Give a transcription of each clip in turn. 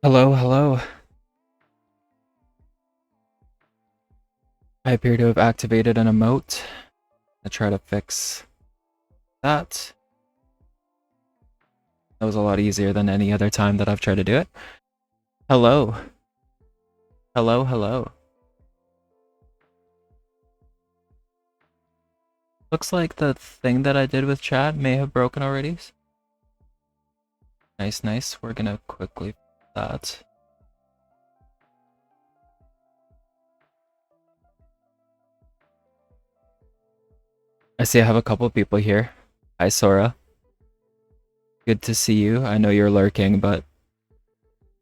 Hello, hello. I appear to have activated an emote. I try to fix that. That was a lot easier than any other time that I've tried to do it. Hello. Hello, hello. Looks like the thing that I did with chat may have broken already. Nice, nice. We're gonna quickly fix that. I see I have a couple people here. Hi, Sora. Good to see you. I know you're lurking, but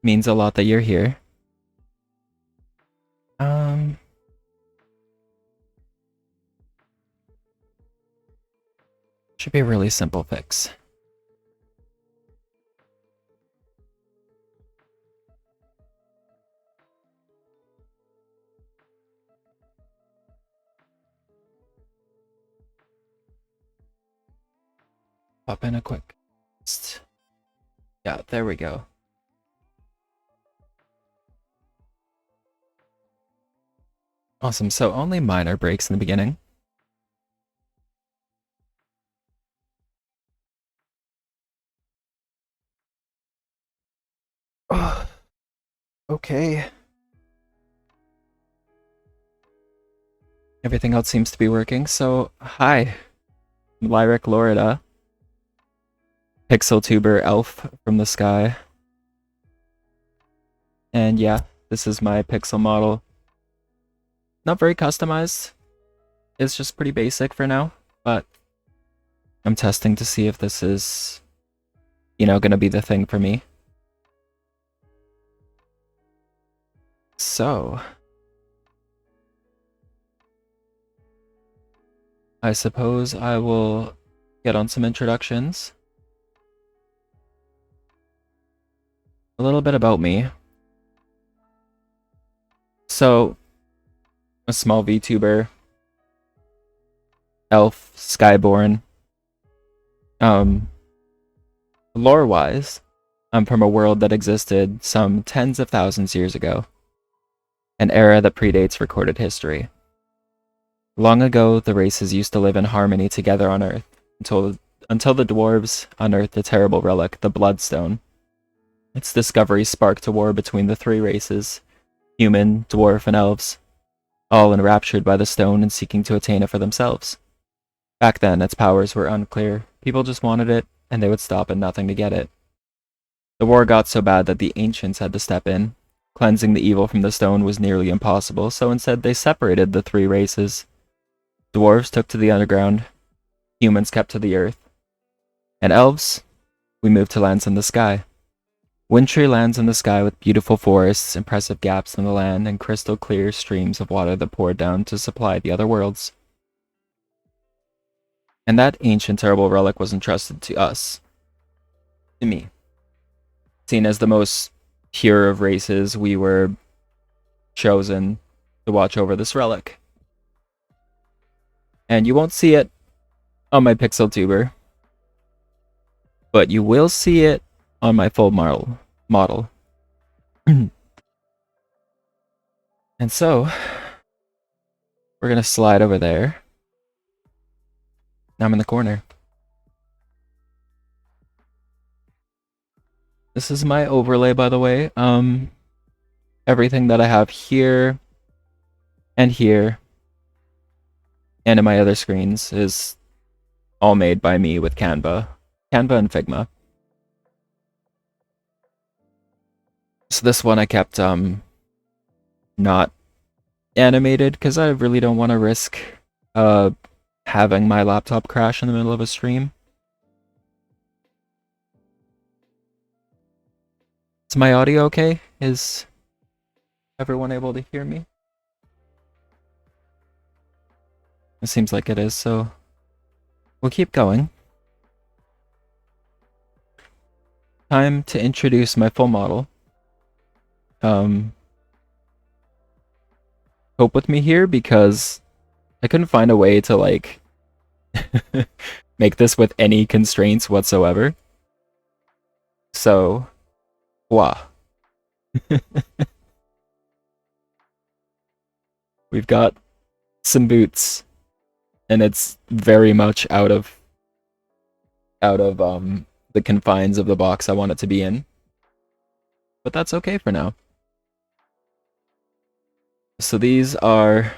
means a lot that you're here. Should be a really simple fix. Pop in a quick. Yeah, there we go. Awesome, so only minor breaks in the beginning. Okay. Everything else seems to be working, so hi. Lyric Lorida. Pixeltuber elf from the sky. And yeah, this is my pixel model. Not very customized. It's just pretty basic for now, but I'm testing to see if this is, you know, gonna be the thing for me. So, I suppose I will get on some introductions. A little bit about me. So, a small VTuber, elf, skyborn. Lore-wise, I'm from a world that existed some tens of thousands years ago, an era that predates recorded history. Long ago, the races used to live in harmony together on Earth, until the dwarves unearthed a terrible relic, the Bloodstone. Its discovery sparked a war between the three races, human, dwarf, and elves, all enraptured by the stone and seeking to attain it for themselves. Back then, its powers were unclear. People just wanted it, and they would stop at nothing to get it. The war got so bad that the ancients had to step in. Cleansing the evil from the stone was nearly impossible, so instead they separated the three races. Dwarves took to the underground, humans kept to the earth, and elves, we moved to lands in the sky. Wintry lands in the sky with beautiful forests, impressive gaps in the land, and crystal clear streams of water that poured down to supply the other worlds. And that ancient terrible relic was entrusted to us. To me. Seen as the most pure of races, we were chosen to watch over this relic. And you won't see it on my Pixeltuber, but you will see it on my full model. And so, we're gonna slide over there. Now I'm in the corner. This is my overlay, by the way. Everything that I have here and here and in my other screens is all made by me with Canva and Figma. So this one I kept not animated because I really don't want to risk having my laptop crash in the middle of a stream. Is my audio okay? Is everyone able to hear me? It seems like it is, so we'll keep going. Time to introduce my full model. Cope with me here because I couldn't find a way to like make this with any constraints whatsoever. So, voila. We've got some boots, and it's very much out of the confines of the box I want it to be in. But that's okay for now. So these are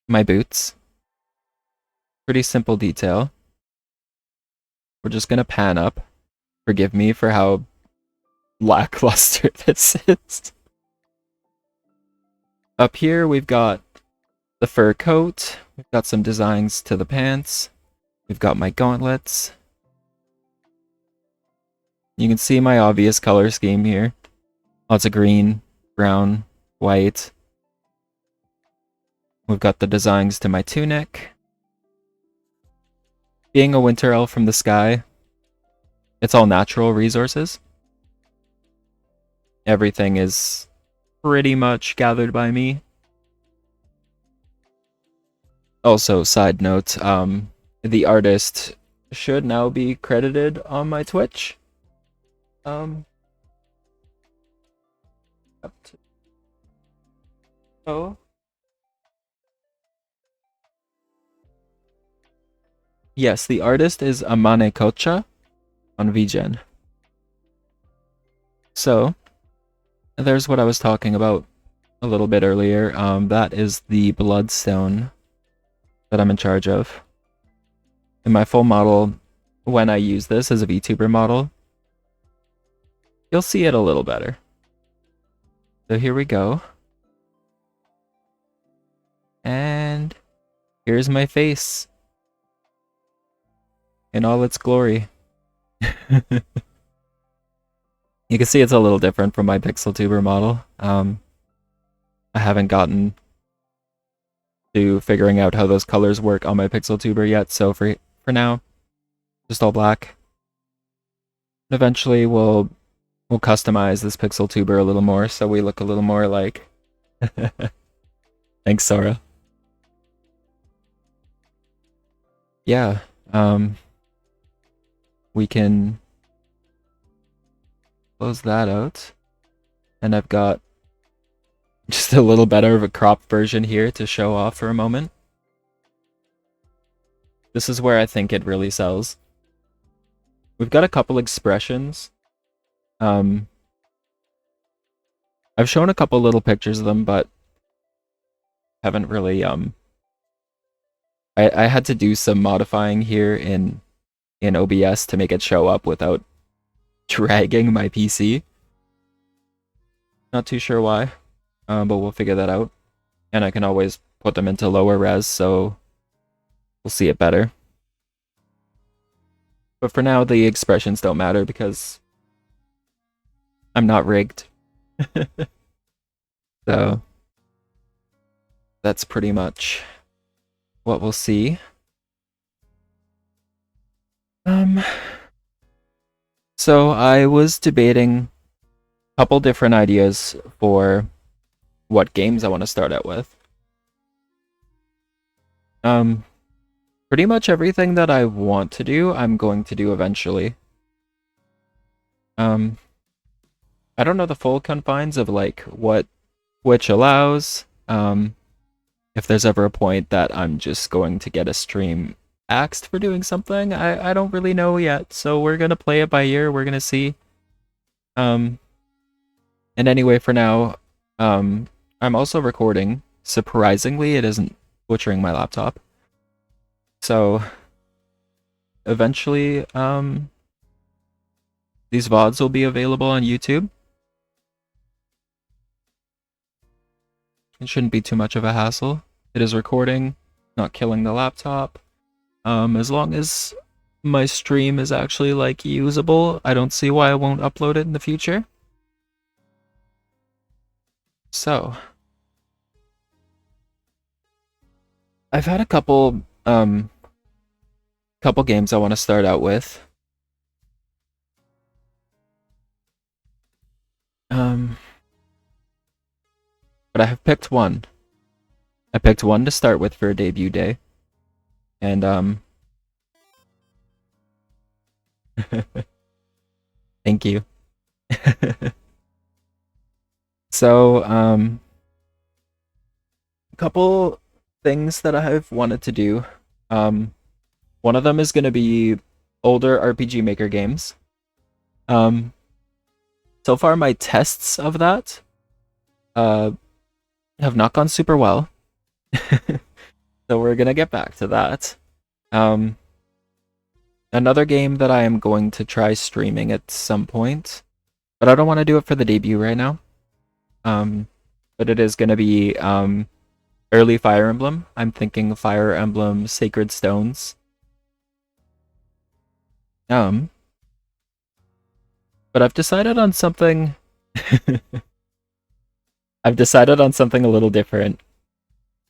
my boots. Pretty simple detail. We're just gonna pan up. Forgive me for how lackluster this is. Up here we've got the fur coat. We've got some designs to the pants. We've got my gauntlets. You can see my obvious color scheme here. Lots of green, brown, white. We've got the designs to my tunic. Being a winter elf from the sky, it's all natural resources. Everything is pretty much gathered by me. Also, side note, the artist should now be credited on my Twitch. Up to... Oh. Yes, the artist is Amane Kocha on VGen. So, there's what I was talking about a little bit earlier. That is the bloodstone that I'm in charge of. In my full model, when I use this as a VTuber model, you'll see it a little better. So here we go. And here's my face in all its glory. You can see it's a little different from my PixelTuber model. I haven't gotten to figuring out how those colors work on my PixelTuber yet, so for now, just all black. Eventually we'll customize this PixelTuber a little more so we look a little more like... Thanks, Sora. Yeah, we can close that out. And I've got just a little better of a cropped version here to show off for a moment. This is where I think it really sells. We've got a couple expressions. I've shown a couple little pictures of them, but haven't really I had to do some modifying here in OBS to make it show up without dragging my PC. Not too sure why, but we'll figure that out. And I can always put them into lower res, so we'll see it better. But for now, the expressions don't matter because I'm not rigged. So that's pretty much what we'll see. So I was debating a couple different ideas for what games I want to start out with. Pretty much everything that I want to do, I'm going to do eventually. I don't know the full confines of like what Twitch allows. If there's ever a point that I'm just going to get a stream axed for doing something, I don't really know yet. So we're gonna play it by ear. We're gonna see. And anyway, for now, I'm also recording. Surprisingly, it isn't butchering my laptop. So eventually, these VODs will be available on YouTube. It shouldn't be too much of a hassle. It is recording, not killing the laptop. As long as my stream is actually like usable, I don't see why I won't upload it in the future. So I've had a couple games I want to start out with. But I have picked one. I picked one to start with for a debut day. And thank you. So a couple things that I've wanted to do. One of them is going to be older RPG Maker games. So far my tests of that have not gone super well. So we're gonna get back to that. Another game that I am going to try streaming at some point, but I don't want to do it for the debut right now. But it is gonna be early Fire Emblem. I'm thinking Fire Emblem Sacred Stones. But I've decided on something. I've decided on something a little different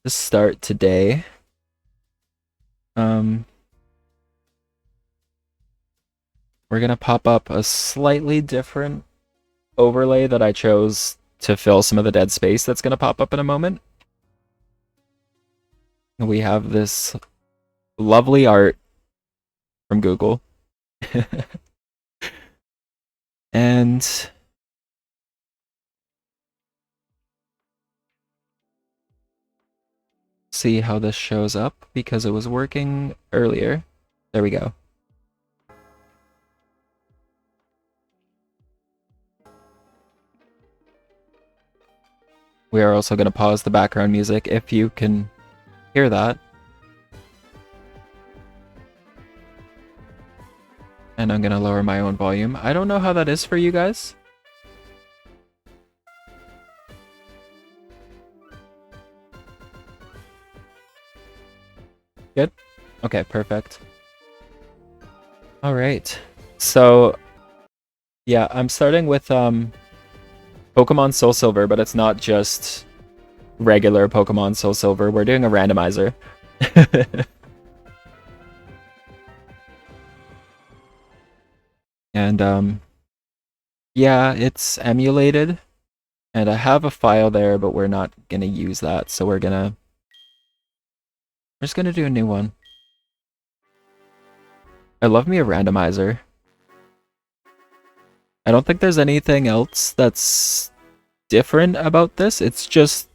to start today. We're gonna pop up a slightly different overlay that I chose to fill some of the dead space that's gonna pop up in a moment. We have this lovely art from Google. And see how this shows up because it was working earlier. There we go. We are also going to pause the background music if you can hear that. And I'm going to lower my own volume. I don't know how that is for you guys. Good? Okay, perfect. Alright. So, yeah, I'm starting with Pokemon Soulsilver, but it's not just regular Pokemon Soulsilver. We're doing a randomizer. And yeah, it's emulated. And I have a file there, but we're not gonna use that, so we're just gonna do a new one. I love me a randomizer. I don't think there's anything else that's different about this. It's just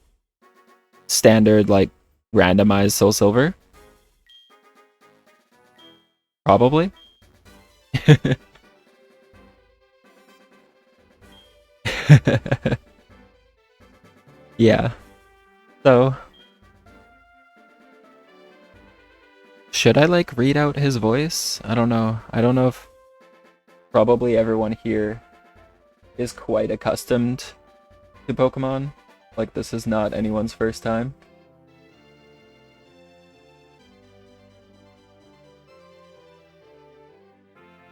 standard, like, randomized Soulsilver. Probably. Yeah. So, should I, like, read out his voice? I don't know. I don't know if probably everyone here is quite accustomed to Pokemon. Like, this is not anyone's first time.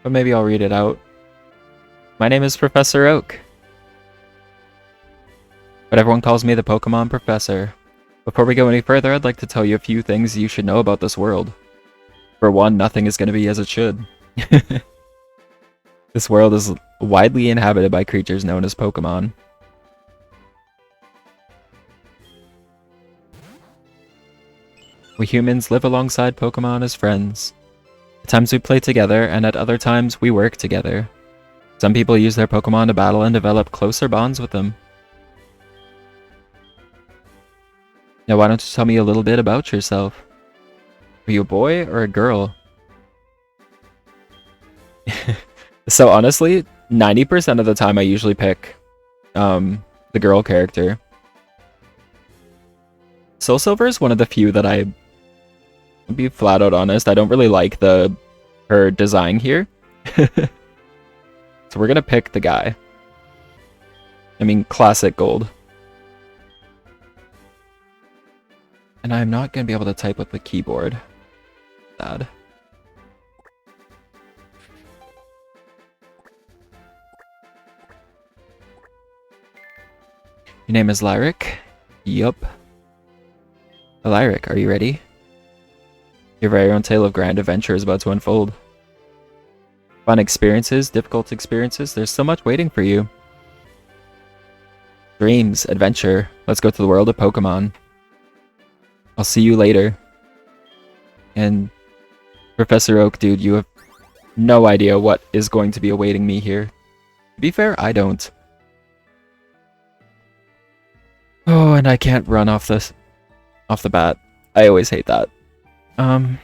But maybe I'll read it out. My name is Professor Oak, but everyone calls me the Pokemon Professor. Before we go any further, I'd like to tell you a few things you should know about this world. For one, nothing is going to be as it should. This world is widely inhabited by creatures known as Pokemon. We humans live alongside Pokemon as friends. At times we play together, and at other times we work together. Some people use their Pokemon to battle and develop closer bonds with them. Now why don't you tell me a little bit about yourself? Are you a boy or a girl? So honestly, 90% of the time I usually pick the girl character. Soulsilver is one of the few that I'll be flat out honest, I don't really like her design here. So we're gonna pick the guy. I mean, classic gold. And I'm not gonna be able to type with the keyboard. Sad. Your name is Lyric? Yup. Lyric, are you ready? Your very own tale of grand adventure is about to unfold. Fun experiences, difficult experiences, there's so much waiting for you. Dreams, adventure, let's go to the world of Pokemon. I'll see you later. And Professor Oak, dude, you have no idea what is going to be awaiting me here. To be fair, I don't. Oh, and I can't run off the bat. I always hate that. Hi,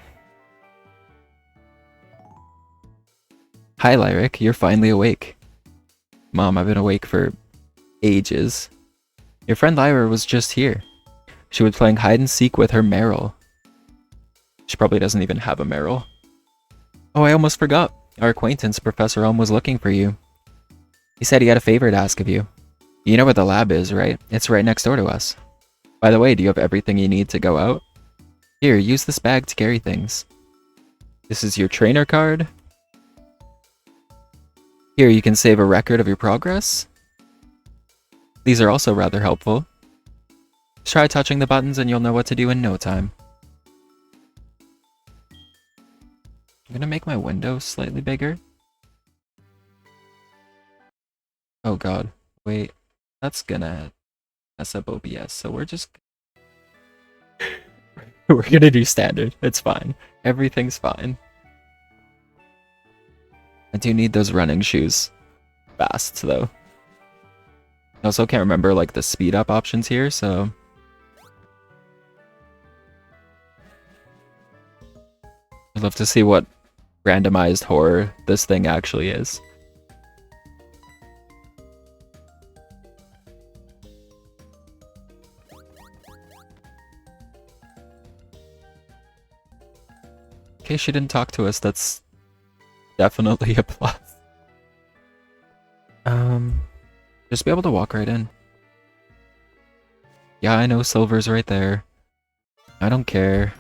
Lyric. You're finally awake. Mom, I've been awake for ages. Your friend Lyra was just here. She was playing hide and seek with her Meryl. She probably doesn't even have a Meryl. Oh, I almost forgot. Our acquaintance, Professor Elm, was looking for you. He said he had a favor to ask of you. You know where the lab is, right? It's right next door to us. By the way, do you have everything you need to go out? Here, use this bag to carry things. This is your trainer card. Here, you can save a record of your progress. These are also rather helpful. Just try touching the buttons and you'll know what to do in no time. I'm gonna make my window slightly bigger. Oh god, wait, that's gonna mess up OBS, so we're just... we're gonna do standard, it's fine. Everything's fine. I do need those running shoes fast, though. I also can't remember, like, the speed up options here, so... I'd love to see what randomized horror this thing actually is. Okay, she didn't talk to us, that's definitely a plus. Just be able to walk right in. Yeah, I know Silver's right there. I don't care.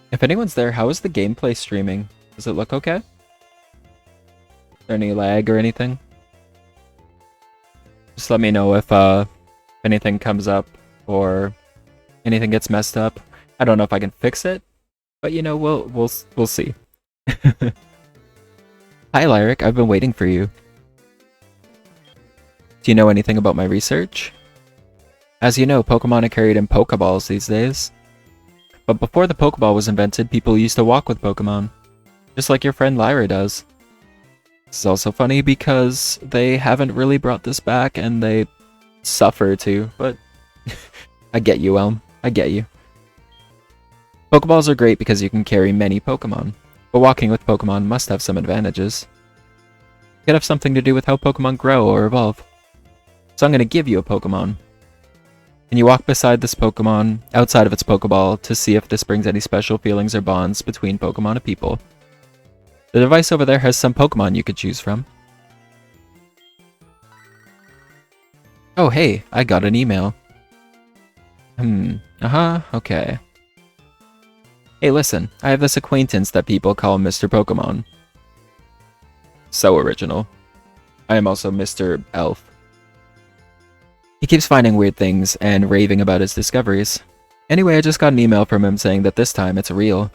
If anyone's there, how is the gameplay streaming? Does it look okay? Is there any lag or anything? Just let me know if anything comes up or anything gets messed up. I don't know if I can fix it, but you know, we'll see. Hi Lyric, I've been waiting for you. Do you know anything about my research? As you know, Pokemon are carried in Pokeballs these days. But before the Pokeball was invented, people used to walk with Pokemon. Just like your friend Lyra does. This is also funny because they haven't really brought this back and they suffer too, but I get you, Elm. I get you. Pokeballs are great because you can carry many Pokemon, but walking with Pokemon must have some advantages. It could have something to do with how Pokemon grow or evolve. So I'm going to give you a Pokemon. And you walk beside this Pokemon, outside of its Pokeball, to see if this brings any special feelings or bonds between Pokemon and people. The device over there has some Pokemon you could choose from. Oh hey, I got an email. Okay. Hey listen, I have this acquaintance that people call Mr. Pokemon. So original. I am also Mr. Elf. He keeps finding weird things and raving about his discoveries. Anyway, I just got an email from him saying that this time it's real.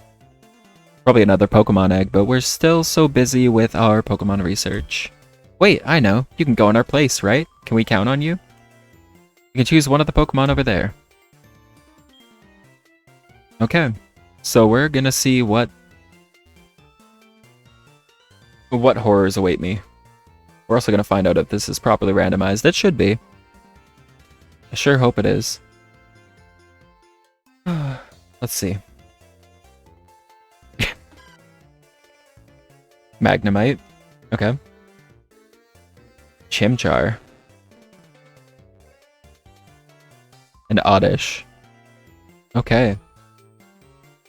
Probably another Pokemon egg, but we're still so busy with our Pokemon research. Wait, I know. You can go in our place, right? Can we count on you? You can choose one of the Pokemon over there. Okay. So we're gonna see what horrors await me. We're also gonna find out if this is properly randomized. It should be. I sure hope it is. Let's see. Magnemite. Okay. Chimchar. And Oddish. Okay.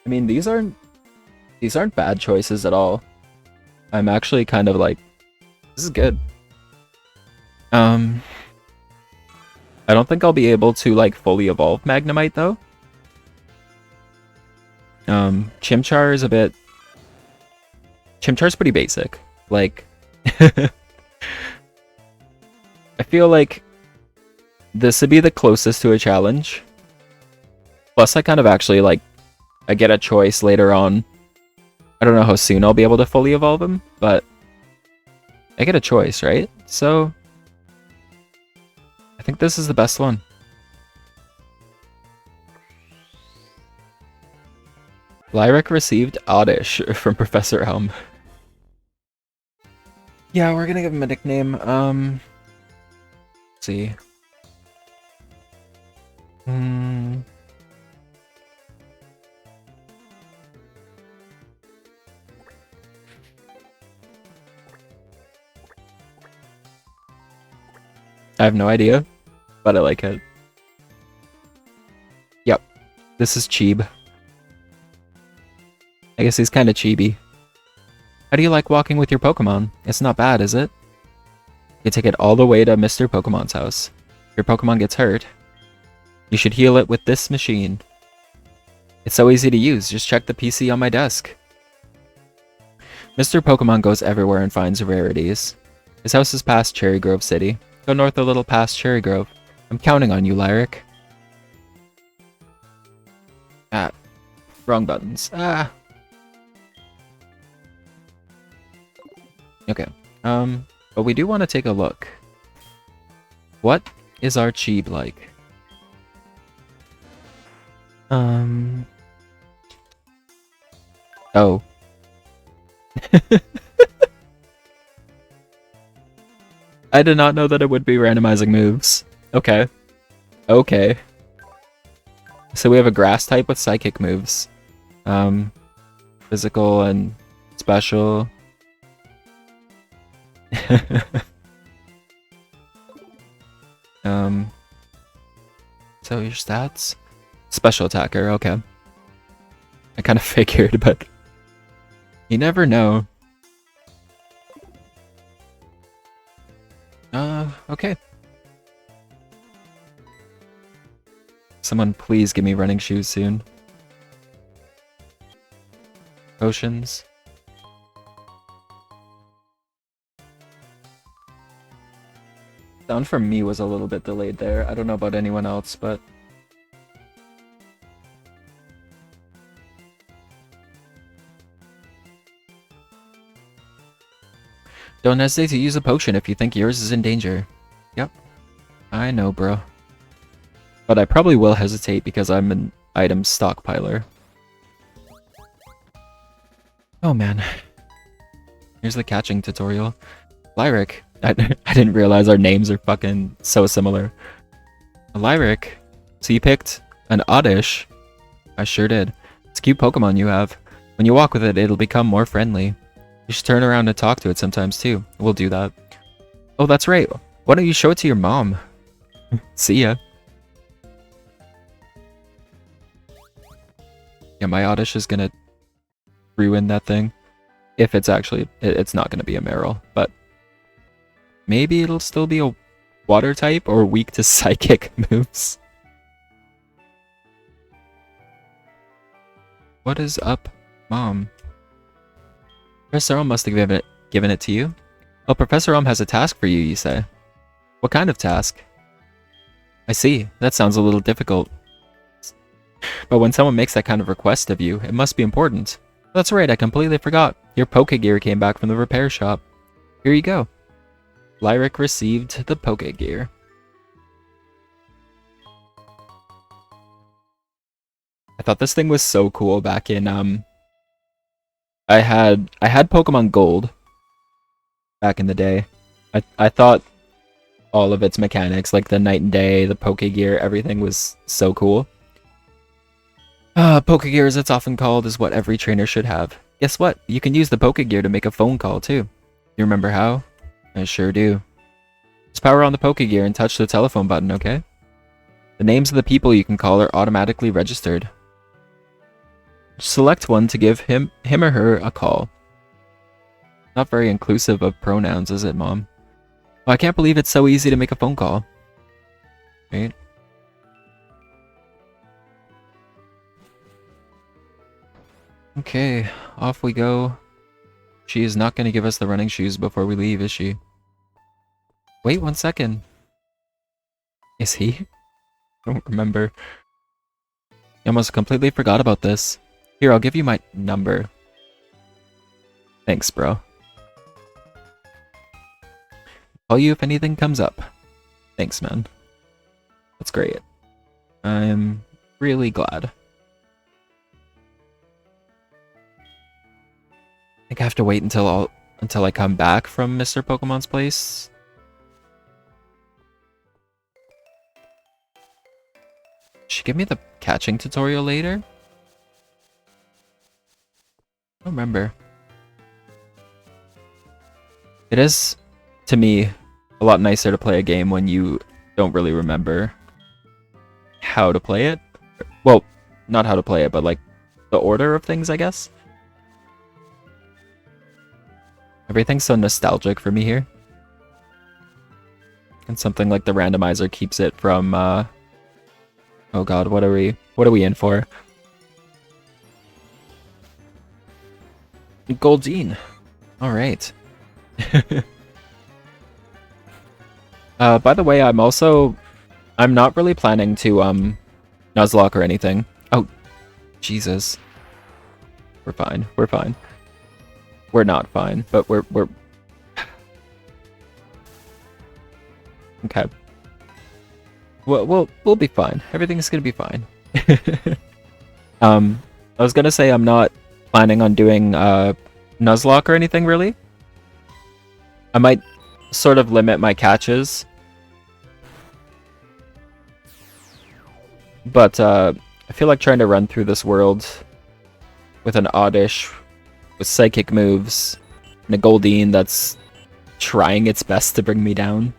I mean, these aren't bad choices at all. I'm actually kind of like, this is good. I don't think I'll be able to like fully evolve Magnemite though. Chimchar is a bit... Chimchar's pretty basic. Like, I feel like this would be the closest to a challenge. Plus, I kind of actually like, I get a choice later on. I don't know how soon I'll be able to fully evolve him, but I get a choice, right? So I think this is the best one. Lyric received Oddish from Professor Elm. Yeah, we're gonna give him a nickname. Let's see. I have no idea, but I like it. Yep, this is Cheeb. I guess he's kind of chibi. How do you like walking with your Pokemon? It's not bad, is it? You take it all the way to Mr. Pokemon's house. If your Pokemon gets hurt, you should heal it with this machine. It's so easy to use, just check the PC on my desk. Mr. Pokemon goes everywhere and finds rarities. His house is past Cherry Grove City. Go north a little past Cherry Grove. I'm counting on you, Lyric. Ah. Wrong buttons. Ah. Okay. But we do want to take a look. What is our Cheeb like? Oh. I did not know that it would be randomizing moves. Okay. Okay. So we have a grass type with psychic moves. Physical and special. So your stats? Special attacker, okay. I kind of figured, but you never know. Okay. Someone please give me running shoes soon. Potions. Sound from me was a little bit delayed there. I don't know about anyone else, but... Don't hesitate to use a potion if you think yours is in danger. Yep. I know, bro. But I probably will hesitate because I'm an item stockpiler. Oh man. Here's the catching tutorial. Lyric. I didn't realize our names are fucking so similar. Lyric. So you picked an Oddish. I sure did. It's a cute Pokemon you have. When you walk with it, it'll become more friendly. You should turn around and talk to it sometimes too. We'll do that. Oh, that's right. Why don't you show it to your mom? See ya. Yeah, my Oddish is gonna ruin that thing. If it's actually... It's not gonna be a Meryl, but... Maybe it'll still be a water type or weak to psychic moves. What is up, Mom? Professor Elm must have given it to you. Oh, Professor Elm has a task for you, you say? What kind of task? I see. That sounds a little difficult. But when someone makes that kind of request of you, it must be important. That's right, I completely forgot. Your Pokegear came back from the repair shop. Here you go. Lyric received the Pokegear. I thought this thing was so cool back in I had Pokemon Gold back in the day. I thought all of its mechanics, like the night and day, the Pokegear, everything was so cool. Pokegear, as it's often called, is what every trainer should have. Guess what? You can use the Pokegear to make a phone call too. You remember how? I sure do. Just power on the Pokegear and touch the telephone button, okay? The names of the people you can call are automatically registered. Select one to give him or her a call. Not very inclusive of pronouns, is it, Mom? Oh, I can't believe it's so easy to make a phone call. Right? Okay, off we go. She is not going to give us the running shoes before we leave, is she? Wait 1 second. Is he? I don't remember. I almost completely forgot about this. Here, I'll give you my number. Thanks, bro. Call you if anything comes up. Thanks, man. That's great. I'm really glad. think I have to wait until I come back from Mr. Pokemon's place. She give me the catching tutorial later? I don't remember. It is, to me, a lot nicer to play a game when you don't really remember how to play it. Well, not how to play it, but like the order of things, I guess. Everything's so nostalgic for me here. And something like the randomizer keeps it from, oh god, what are we in for? Goldine. Alright. By the way, I'm not really planning to, Nuzlocke or anything. Oh, Jesus. We're fine. We're fine. We're not fine, but we're... Okay. We'll be fine. Everything's gonna be fine. I was gonna say I'm not planning on doing, Nuzlocke or anything, really. I might sort of limit my catches. But, I feel like trying to run through this world with an Oddish, with psychic moves, and a Goldine that's trying its best to bring me down.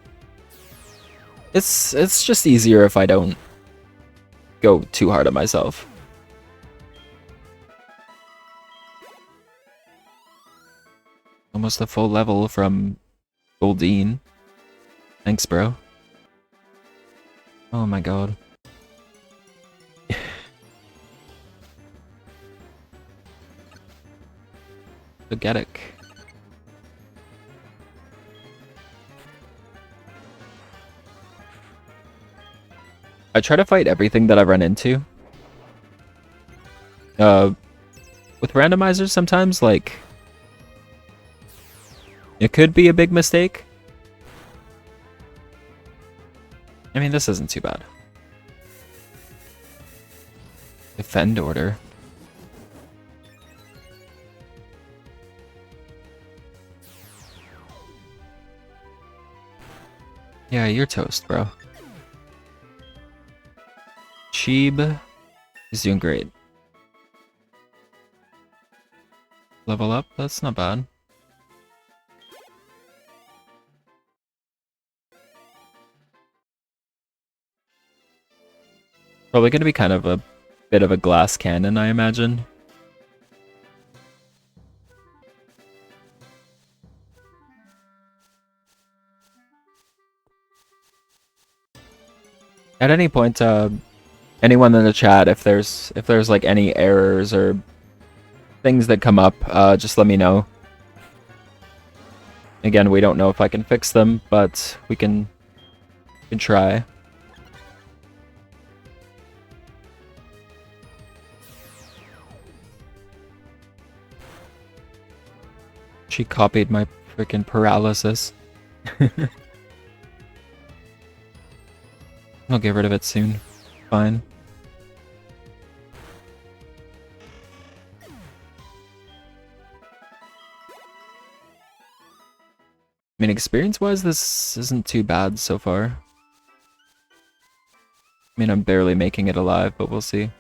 It's just easier if I don't go too hard on myself. Almost a full level from Goldine. Thanks, bro. Oh my god. Spaghetic. I try to fight everything that I run into. With randomizers sometimes, like, it could be a big mistake. I mean, this isn't too bad. Defend order. Yeah, you're toast, bro. Cheeb is doing great. Level up? That's not bad. Probably gonna be kind of a bit of a glass cannon, I imagine. At any point, anyone in the chat, if there's like any errors or things that come up, just let me know. Again, we don't know if I can fix them, but we can try. She copied my freaking paralysis. I'll get rid of it soon. Fine. I mean, experience-wise, this isn't too bad so far. I mean, I'm barely making it alive, but we'll see.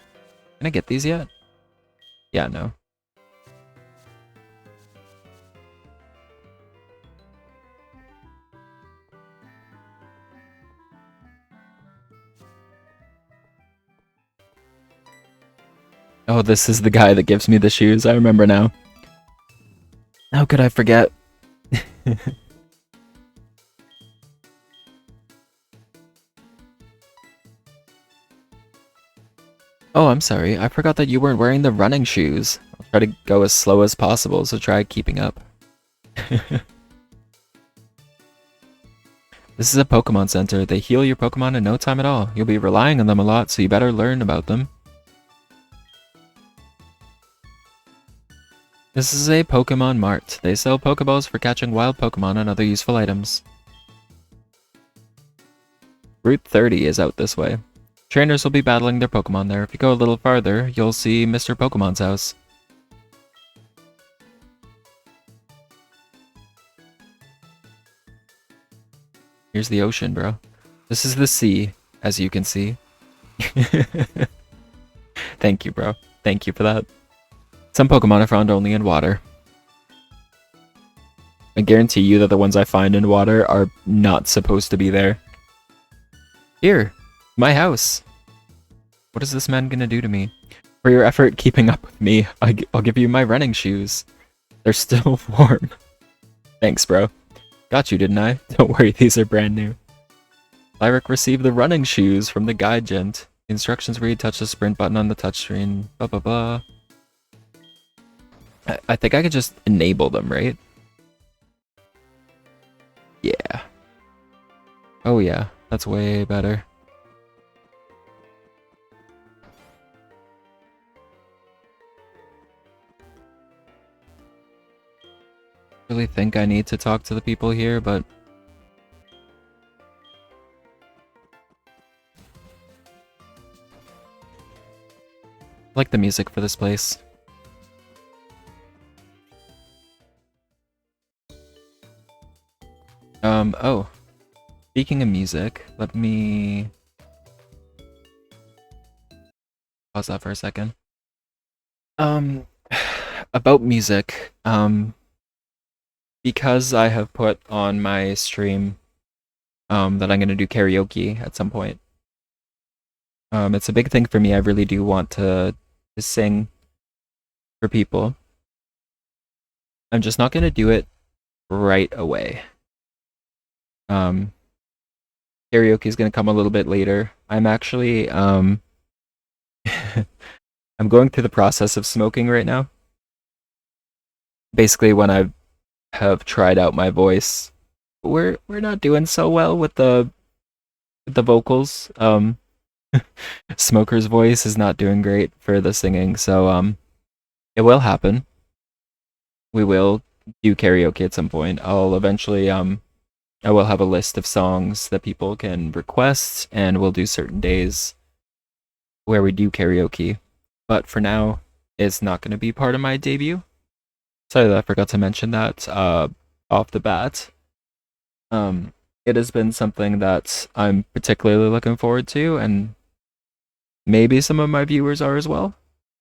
Can I get these yet? Yeah, no. Oh, this is the guy that gives me the shoes. I remember now. How could I forget? Oh, I'm sorry. I forgot that you weren't wearing the running shoes. I'll try to go as slow as possible, so try keeping up. This is a Pokemon Center. They heal your Pokemon in no time at all. You'll be relying on them a lot, so you better learn about them. This is a Pokemon Mart. They sell Pokeballs for catching wild Pokemon and other useful items. Route 30 is out this way. Trainers will be battling their Pokemon there. If you go a little farther, you'll see Mr. Pokemon's house. Here's the ocean, bro. This is the sea, as you can see. Thank you, bro. Thank you for that. Some Pokemon are found only in water. I guarantee you that the ones I find in water are not supposed to be there. Here, my house. What is this man gonna do to me? For your effort keeping up with me, I'll give you my running shoes. They're still warm. Thanks, bro. Got you, didn't I? Don't worry, these are brand new. Lyric received the running shoes from the guide gent. The instructions read, touch the sprint button on the touchscreen. Blah, blah, blah. I think I could just enable them, right? Yeah. Oh yeah, that's way better. Really think I need to talk to the people here, but I like the music for this place. Oh. Speaking of music, let me pause that for a second. About music, because I have put on my stream, that I'm gonna do karaoke at some point. It's a big thing for me. I really do want to sing for people. I'm just not gonna do it right away. Karaoke is gonna come a little bit later. I'm actually, I'm going through the process of smoking right now. Basically, when I have tried out my voice, we're not doing so well with the vocals. Smoker's voice is not doing great for the singing, so it will happen. We will do karaoke at some point. I'll eventually I will have a list of songs that people can request, and we'll do certain days where we do karaoke. But for now, it's not going to be part of my debut. Sorry that I forgot to mention that off the bat. It has been something that I'm particularly looking forward to, and maybe some of my viewers are as well.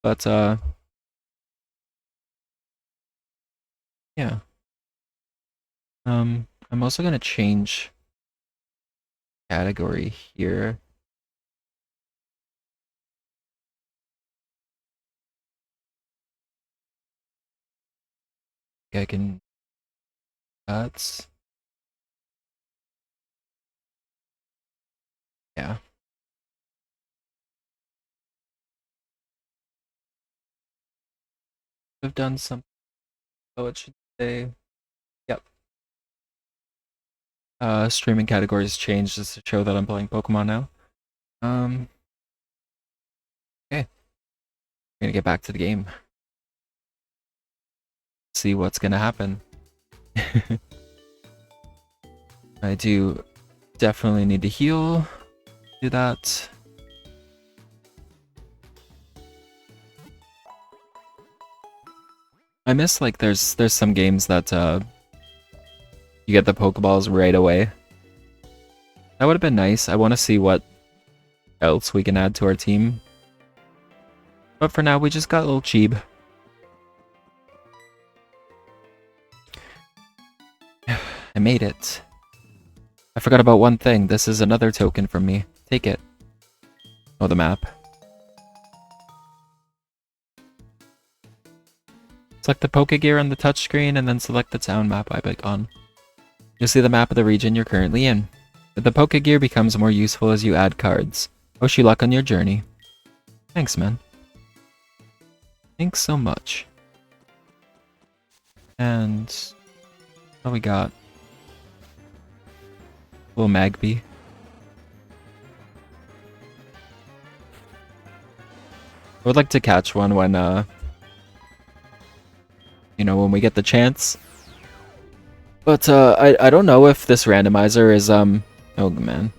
But yeah. I'm also gonna change category here. I can that's yeah. I've done something. Oh, it should say yep. Streaming categories changed just to show that I'm playing Pokemon now. Okay. I'm gonna get back to the game. See what's gonna happen. I do definitely need to heal. Do that. I miss like there's some games that you get the Pokeballs right away. That would have been nice. I want to see what else we can add to our team. But for now, we just got a little cheap. I made it. I forgot about one thing. This is another token from me. Take it. Oh, the map. Select the Pokegear on the touchscreen and then select the town map icon. You'll see the map of the region you're currently in. The Pokegear becomes more useful as you add cards. Wish you luck on your journey. Thanks, man. Thanks so much. And what we got? Little Magby. I would like to catch one when you know, when we get the chance. But I don't know if this randomizer is oh man.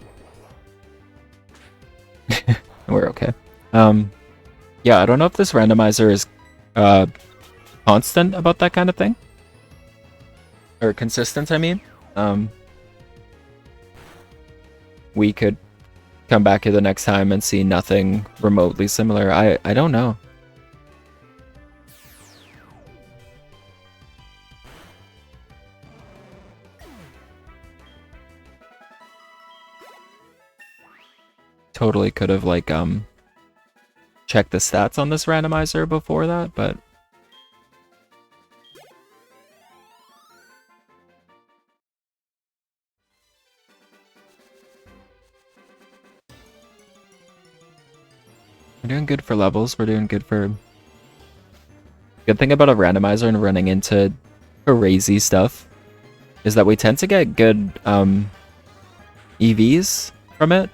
We're okay. Yeah, I don't know if this randomizer is constant about that kind of thing. Or consistent, I mean. we could come back here the next time and see nothing remotely similar. I don't know. Totally could have like checked the stats on this randomizer before that, but we're doing good for levels. We're doing good for... Good thing about a randomizer and running into crazy stuff is that we tend to get good EVs from it.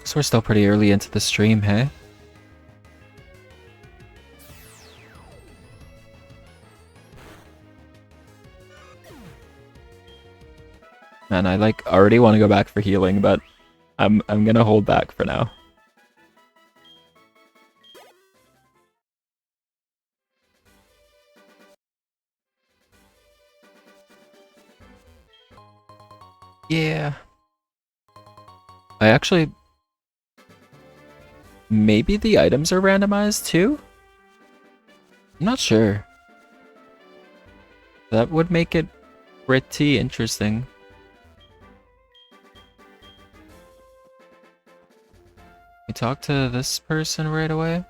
So we're still pretty early into the stream, hey? Man, I like already want to go back for healing, but I'm gonna hold back for now. Yeah. I actually... Maybe the items are randomized too? I'm not sure. That would make it pretty interesting. We talk to this person right away?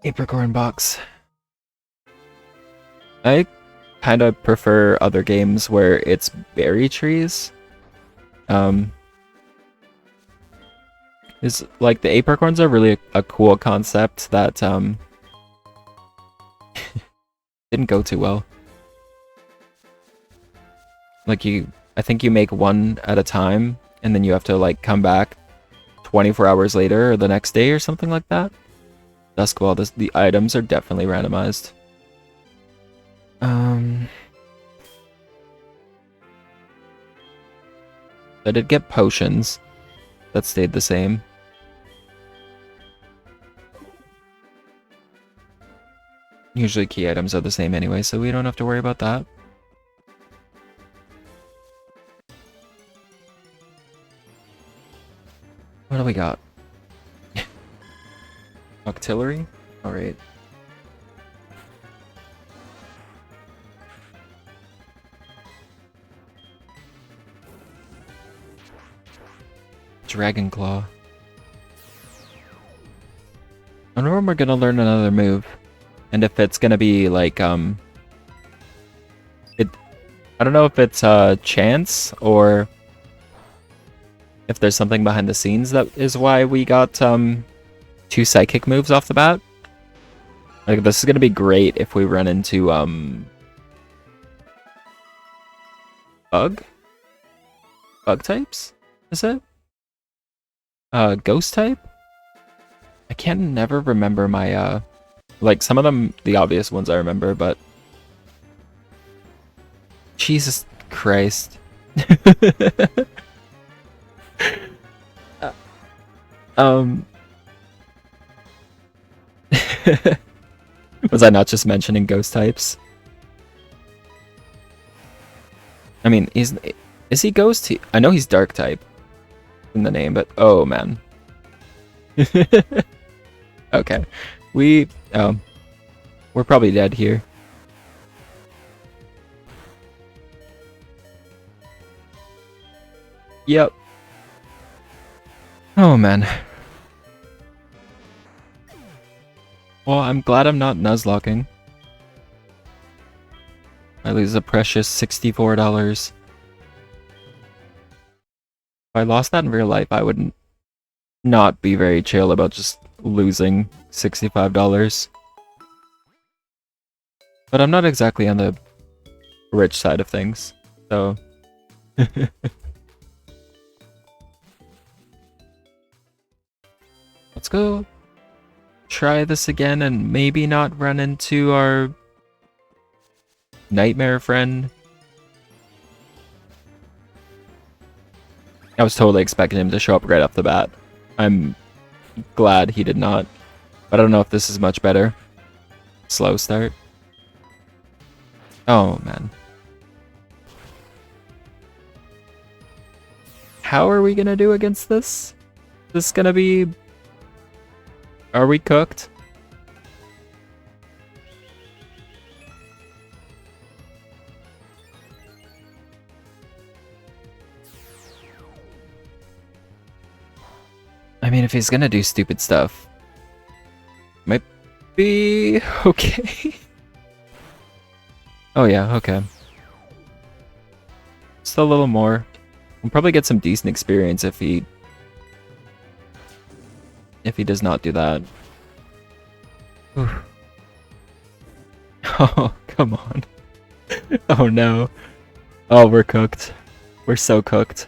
Apricorn box. I kind of prefer other games where it's berry trees. Is like the apricorns are really a cool concept that didn't go too well. Like I think you make one at a time, and then you have to like come back 24 hours later or the next day or something like that. Duskwall, the items are definitely randomized. I did get potions that stayed the same. Usually key items are the same anyway, so we don't have to worry about that. What do we got? Octillery? Alright. Dragon Claw. I wonder when we're gonna learn another move. And if it's gonna be like, I don't know if it's chance or if there's something behind the scenes that is why we got 2 psychic moves off the bat. Like, this is gonna be great if we run into bug types, is it? Ghost type? I can never remember my like, some of them, the obvious ones I remember, but Jesus Christ. Was I not just mentioning ghost types? I mean, is he ghost? I know he's dark type in the name, but oh man. Okay. We're probably dead here. Yep. Oh man. Well, I'm glad I'm not nuzlocking. I lose a precious $64. If I lost that in real life, I would not be very chill about just losing $65. But I'm not exactly on the rich side of things, so... Let's go. try this again and maybe not run into our nightmare friend. I was totally expecting him to show up right off the bat. I'm glad he did not. But I don't know if this is much better. Slow start. Oh, man. How are we gonna do against this? Is this gonna be... Are we cooked? I mean, if he's gonna do stupid stuff, might be okay. Oh yeah, okay. Just a little more. We'll probably get some decent experience if he does not do that. Oof. Oh, come on. Oh no. Oh, we're cooked. We're so cooked.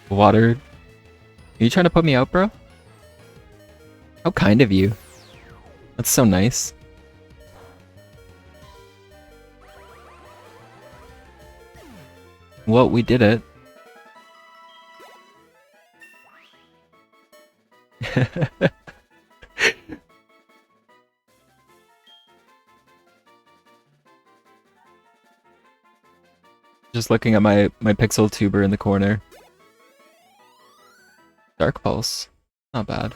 Water. Are you trying to put me out, bro? How kind of you. That's so nice. Well, we did it. Just looking at my pixel tuber in the corner. Dark Pulse. Not bad.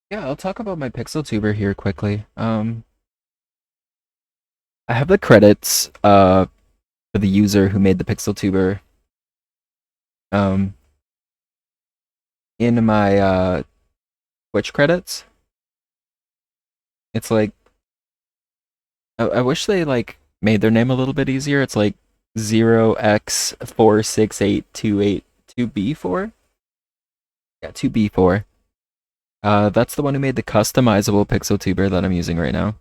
Yeah, I'll talk about my pixel tuber here quickly. I have the credits for the user who made the pixel tuber in my Twitch credits. It's like I wish they like made their name a little bit easier. It's like 0x468282B4. Yeah, 2B4. That's the one who made the customizable pixel tuber that I'm using right now.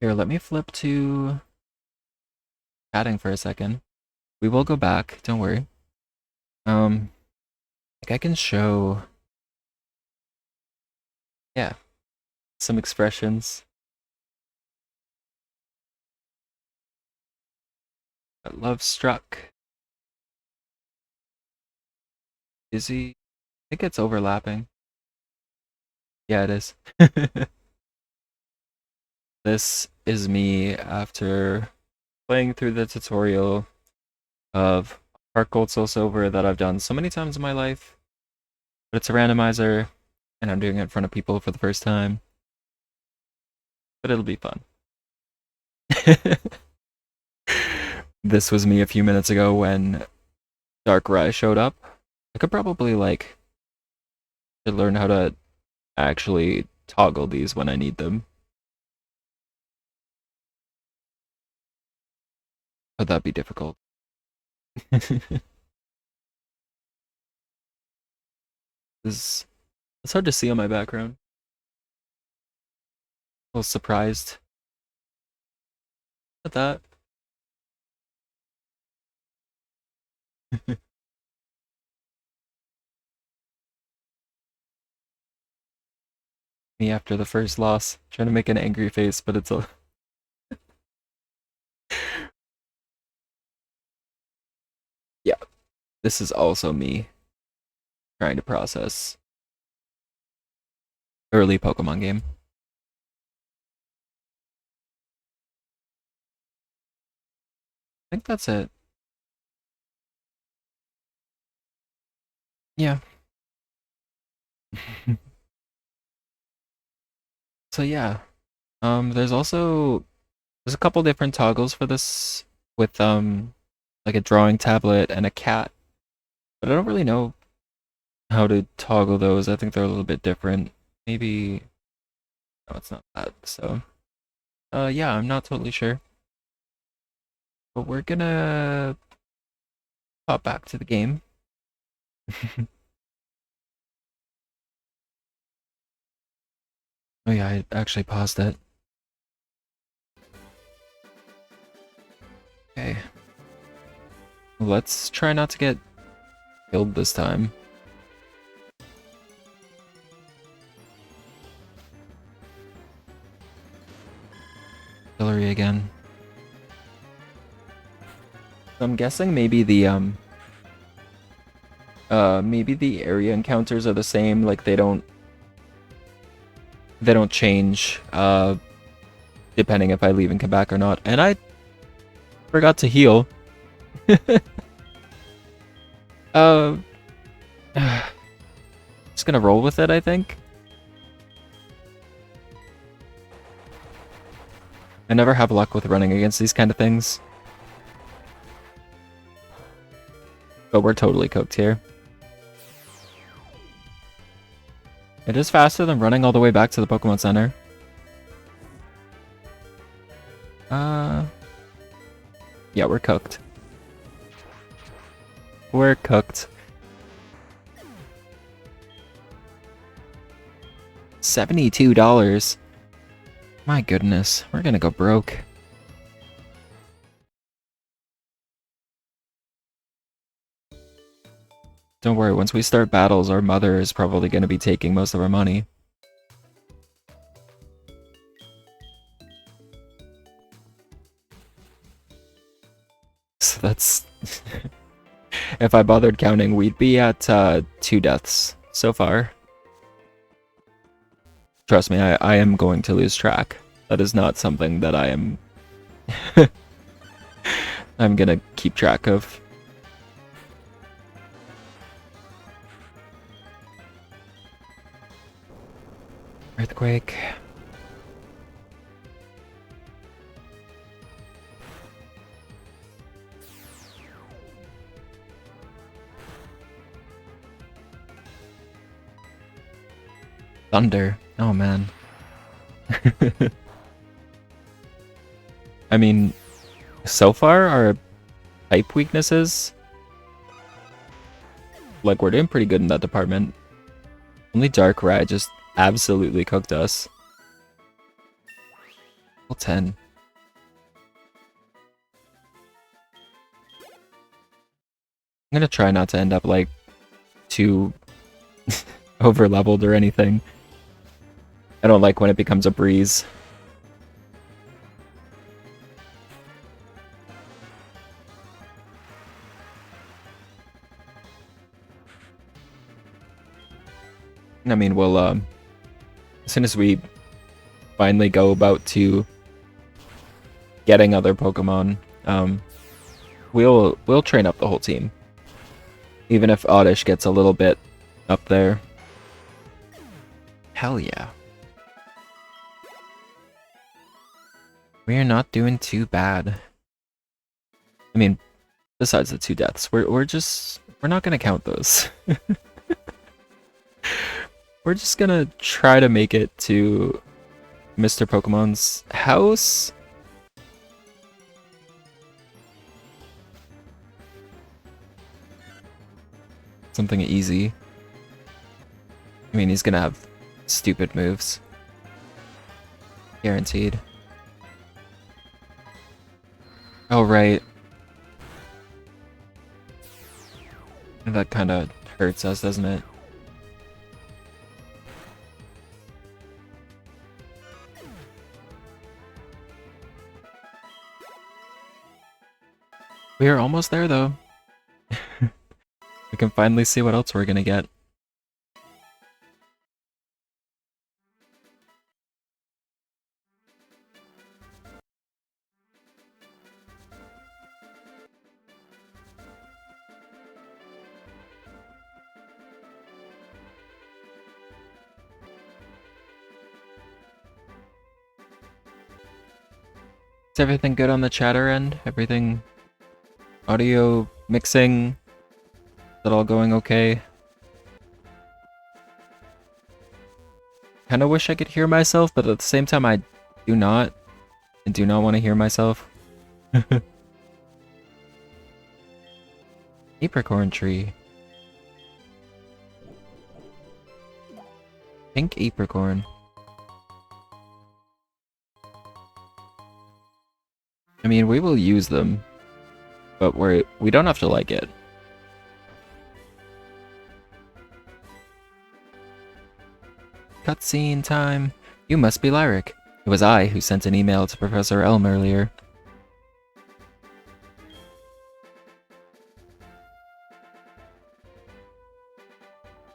Here, let me flip to chatting for a second. We will go back, don't worry. Like I can show, yeah, some expressions. Love struck. Busy. I think it's overlapping. Yeah, it is. This is me after playing through the tutorial of Heart Gold Soul Silver that I've done so many times in my life. But it's a randomizer, and I'm doing it in front of people for the first time. But it'll be fun. This was me a few minutes ago when Darkrai showed up. I could probably like should learn how to actually toggle these when I need them. Would that be difficult? It's hard to see on my background. A little surprised at that. Me after the first loss, trying to make an angry face, but it's a... Yeah, this is also me trying to process early Pokemon game. I think that's it. Yeah. So yeah, there's a couple different toggles for this with like a drawing tablet and a cat, but I don't really know how to toggle those. I think they're a little bit different. Maybe no, it's not that. So yeah, I'm not totally sure, but we're gonna pop back to the game. Oh yeah, I actually paused it. Okay. Let's try not to get killed this time. Artillery again. So I'm guessing maybe the area encounters are the same, like they don't change depending if I leave and come back or not. And I forgot to heal. Just gonna roll with it, I think. I never have luck with running against these kind of things. But we're totally cooked here. It is faster than running all the way back to the Pokemon Center. Yeah, we're cooked. We're cooked. $72. My goodness, we're gonna go broke. Don't worry, once we start battles, our mother is probably gonna be taking most of our money. So that's... If I bothered counting, we'd be at 2 deaths so far. Trust me, I am going to lose track. That is not something that I am... I'm gonna keep track of. Earthquake. Thunder. Oh man. I mean, so far our type weaknesses, like, we're doing pretty good in that department. Only Darkrai just absolutely cooked us. Level 10. I'm gonna try not to end up like too over leveled or anything. I don't like when it becomes a breeze. I mean, we'll as soon as we finally go about to getting other Pokemon, we'll train up the whole team. Even if Oddish gets a little bit up there. Hell yeah. We're not doing too bad. I mean, besides the 2 deaths, we're not gonna count those. We're just gonna try to make it to Mr. Pokemon's house. Something easy. I mean, he's gonna have stupid moves. Guaranteed. Oh, right. That kinda hurts us, doesn't it? We are almost there, though. We can finally see what else we're gonna get. Is everything good on the chatter end? Everything... audio mixing? Is that all going okay? Kinda wish I could hear myself, but at the same time I do not. I do not want to hear myself. Apricorn tree. Pink apricorn. I mean, we will use them. but we don't have to like it. Cutscene time. You must be Lyric. It was I who sent an email to Professor Elm earlier.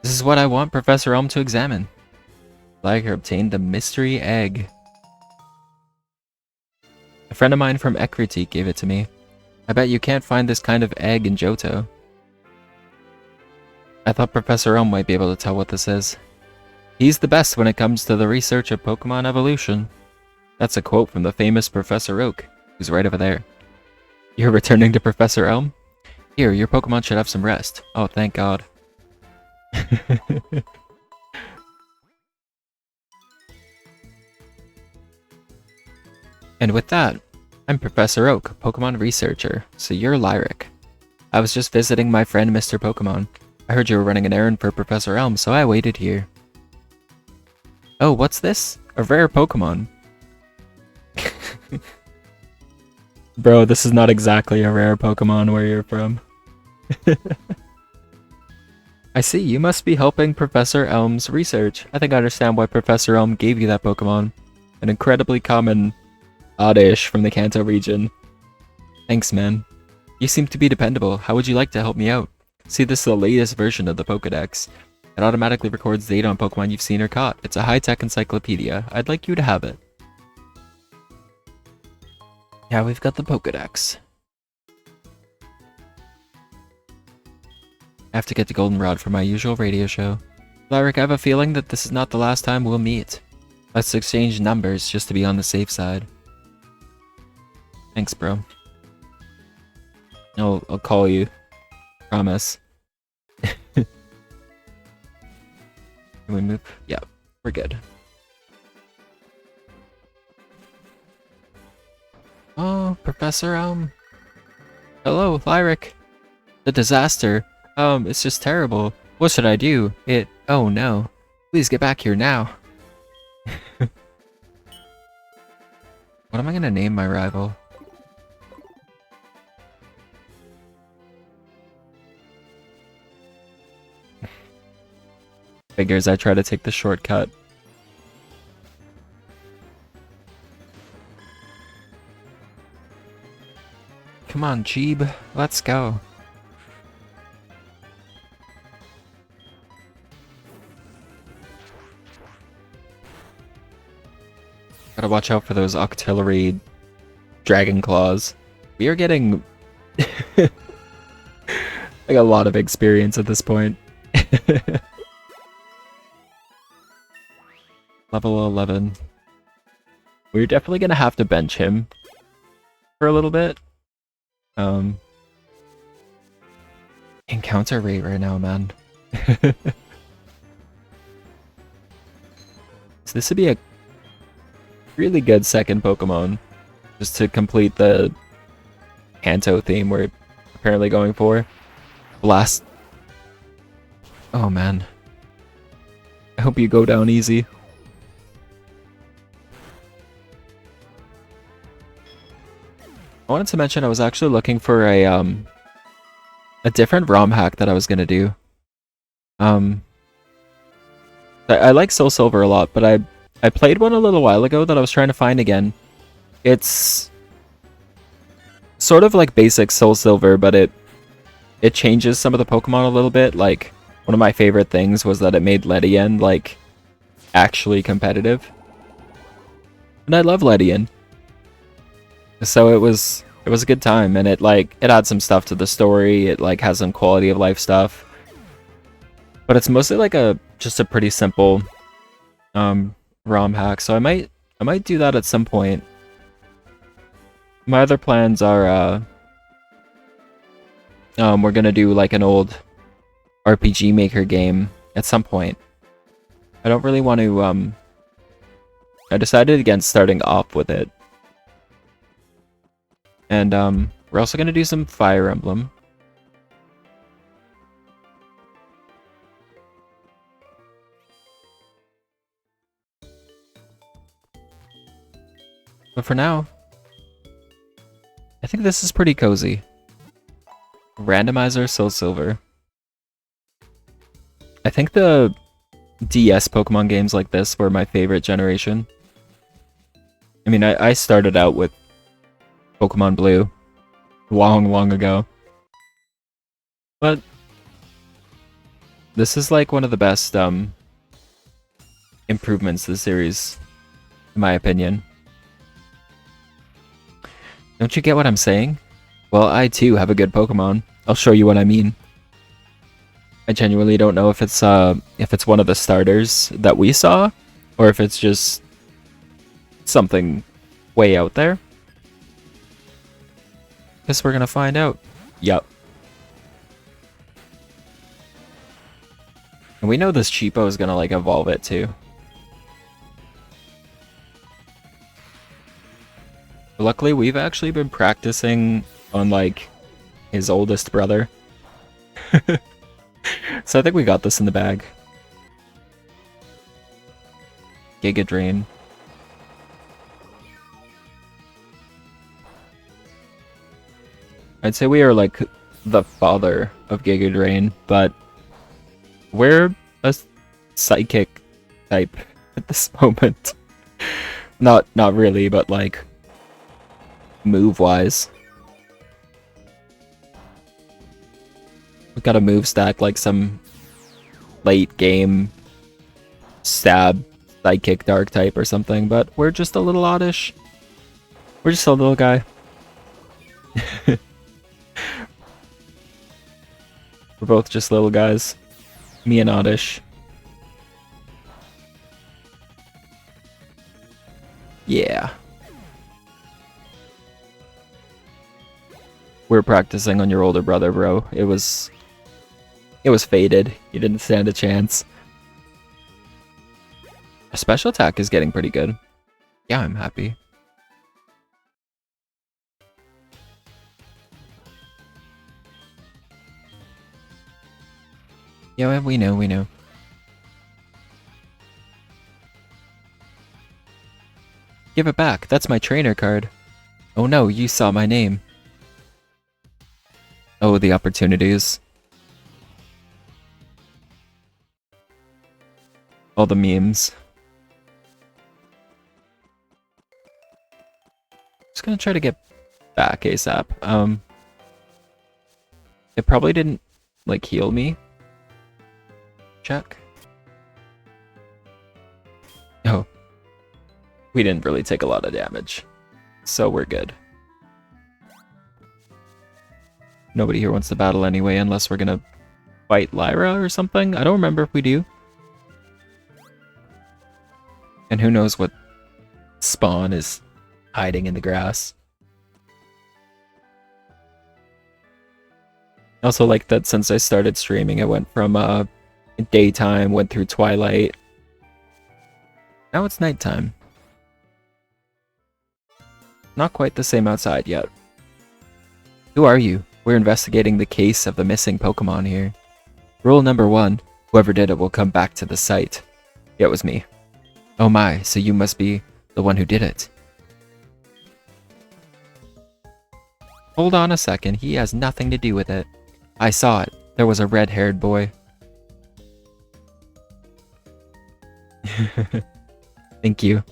This is what I want Professor Elm to examine. Lyric obtained the mystery egg. A friend of mine from Ekritik gave it to me. I bet you can't find this kind of egg in Johto. I thought Professor Elm might be able to tell what this is. He's the best when it comes to the research of Pokemon evolution. That's a quote from the famous Professor Oak, who's right over there. You're returning to Professor Elm? Here, your Pokemon should have some rest. Oh, thank God. And with that, I'm Professor Oak, Pokemon researcher, so you're Lyric. I was just visiting my friend Mr. Pokemon. I heard you were running an errand for Professor Elm, so I waited here. Oh, what's this? A rare Pokemon. Bro, this is not exactly a rare Pokemon where you're from. I see, you must be helping Professor Elm's research. I think I understand why Professor Elm gave you that Pokemon. An incredibly common Oddish from the Kanto region. Thanks, man. You seem to be dependable. How would you like to help me out? See, this is the latest version of the Pokedex. It automatically records data on Pokemon you've seen or caught. It's a high-tech encyclopedia. I'd like you to have it. Yeah, we've got the Pokedex. I have to get to Goldenrod for my usual radio show. Lyric, I have a feeling that this is not the last time we'll meet. Let's exchange numbers just to be on the safe side. Thanks, bro. I'll call you. Promise. Can we move? Yeah, we're good. Oh, Professor Elm. Hello, Lyric. The disaster. It's just terrible. What should I do? Oh no. Please get back here now. What am I gonna name my rival? Figures I try to take the shortcut. Come on, Jeeb. Let's go. Gotta watch out for those Octillery Dragon Claws. We are getting like a lot of experience at this point. Level 11. We're definitely gonna have to bench him for a little bit. Encounter rate right now, man. So this would be a really good second Pokemon, just to complete the Kanto theme we're apparently going for. Blast. Oh man. I hope you go down easy. I wanted to mention I was actually looking for a different ROM hack that I was gonna do. I like SoulSilver a lot, but I played one a little while ago that I was trying to find again. It's sort of like basic SoulSilver, but it changes some of the Pokemon a little bit. Like, one of my favorite things was that it made Ledian, like, actually competitive. And I love Ledian. So it was a good time, and it adds some stuff to the story. It like has some quality of life stuff. But it's mostly like just a pretty simple ROM hack. So I might do that at some point. My other plans are we're gonna do like an old RPG Maker game at some point. I don't really want to I decided against starting off with it. And we're also gonna do some Fire Emblem. But for now, I think this is pretty cozy. Randomizer SoulSilver. I think the DS Pokemon games like this were my favorite generation. I mean, I started out with Pokemon Blue long ago. But this is like one of the best improvements to the series, in my opinion. Don't you get what I'm saying? Well, I too have a good Pokemon. I'll show you what I mean. I genuinely don't know if it's one of the starters that we saw, or if it's just something way out there. Guess we're gonna find out. Yup. And we know this cheapo is gonna like evolve it too. Luckily, we've actually been practicing on like his oldest brother. So I think we got this in the bag. Giga Drain. I'd say we are like the father of Giga Drain, but we're a psychic type at this moment. Not really, but like move-wise. We've got a move stack like some late game stab psychic dark type or something, but we're just a little oddish. We're just a little guy. We're both just little guys. Me and Oddish. Yeah. We're practicing on your older brother, bro. It was fated. You didn't stand a chance. Our special attack is getting pretty good. Yeah, I'm happy. Yeah, we know. Give it back. That's my trainer card. Oh no, you saw my name. Oh, the opportunities. All the memes. Just gonna try to get back ASAP. It probably didn't, like, heal me. Check. Oh. We didn't really take a lot of damage. So we're good. Nobody here wants to battle anyway, unless we're gonna fight Lyra or something. I don't remember if we do. And who knows what spawn is hiding in the grass. I also like that since I started streaming, I went from daytime, went through twilight. Now it's nighttime. Not quite the same outside yet. Who are you? We're investigating the case of the missing Pokemon here. Rule number 1, whoever did it will come back to the site. Yeah, it was me. Oh my, so you must be the one who did it. Hold on a second, he has nothing to do with it. I saw it. There was a red-haired boy. Thank you.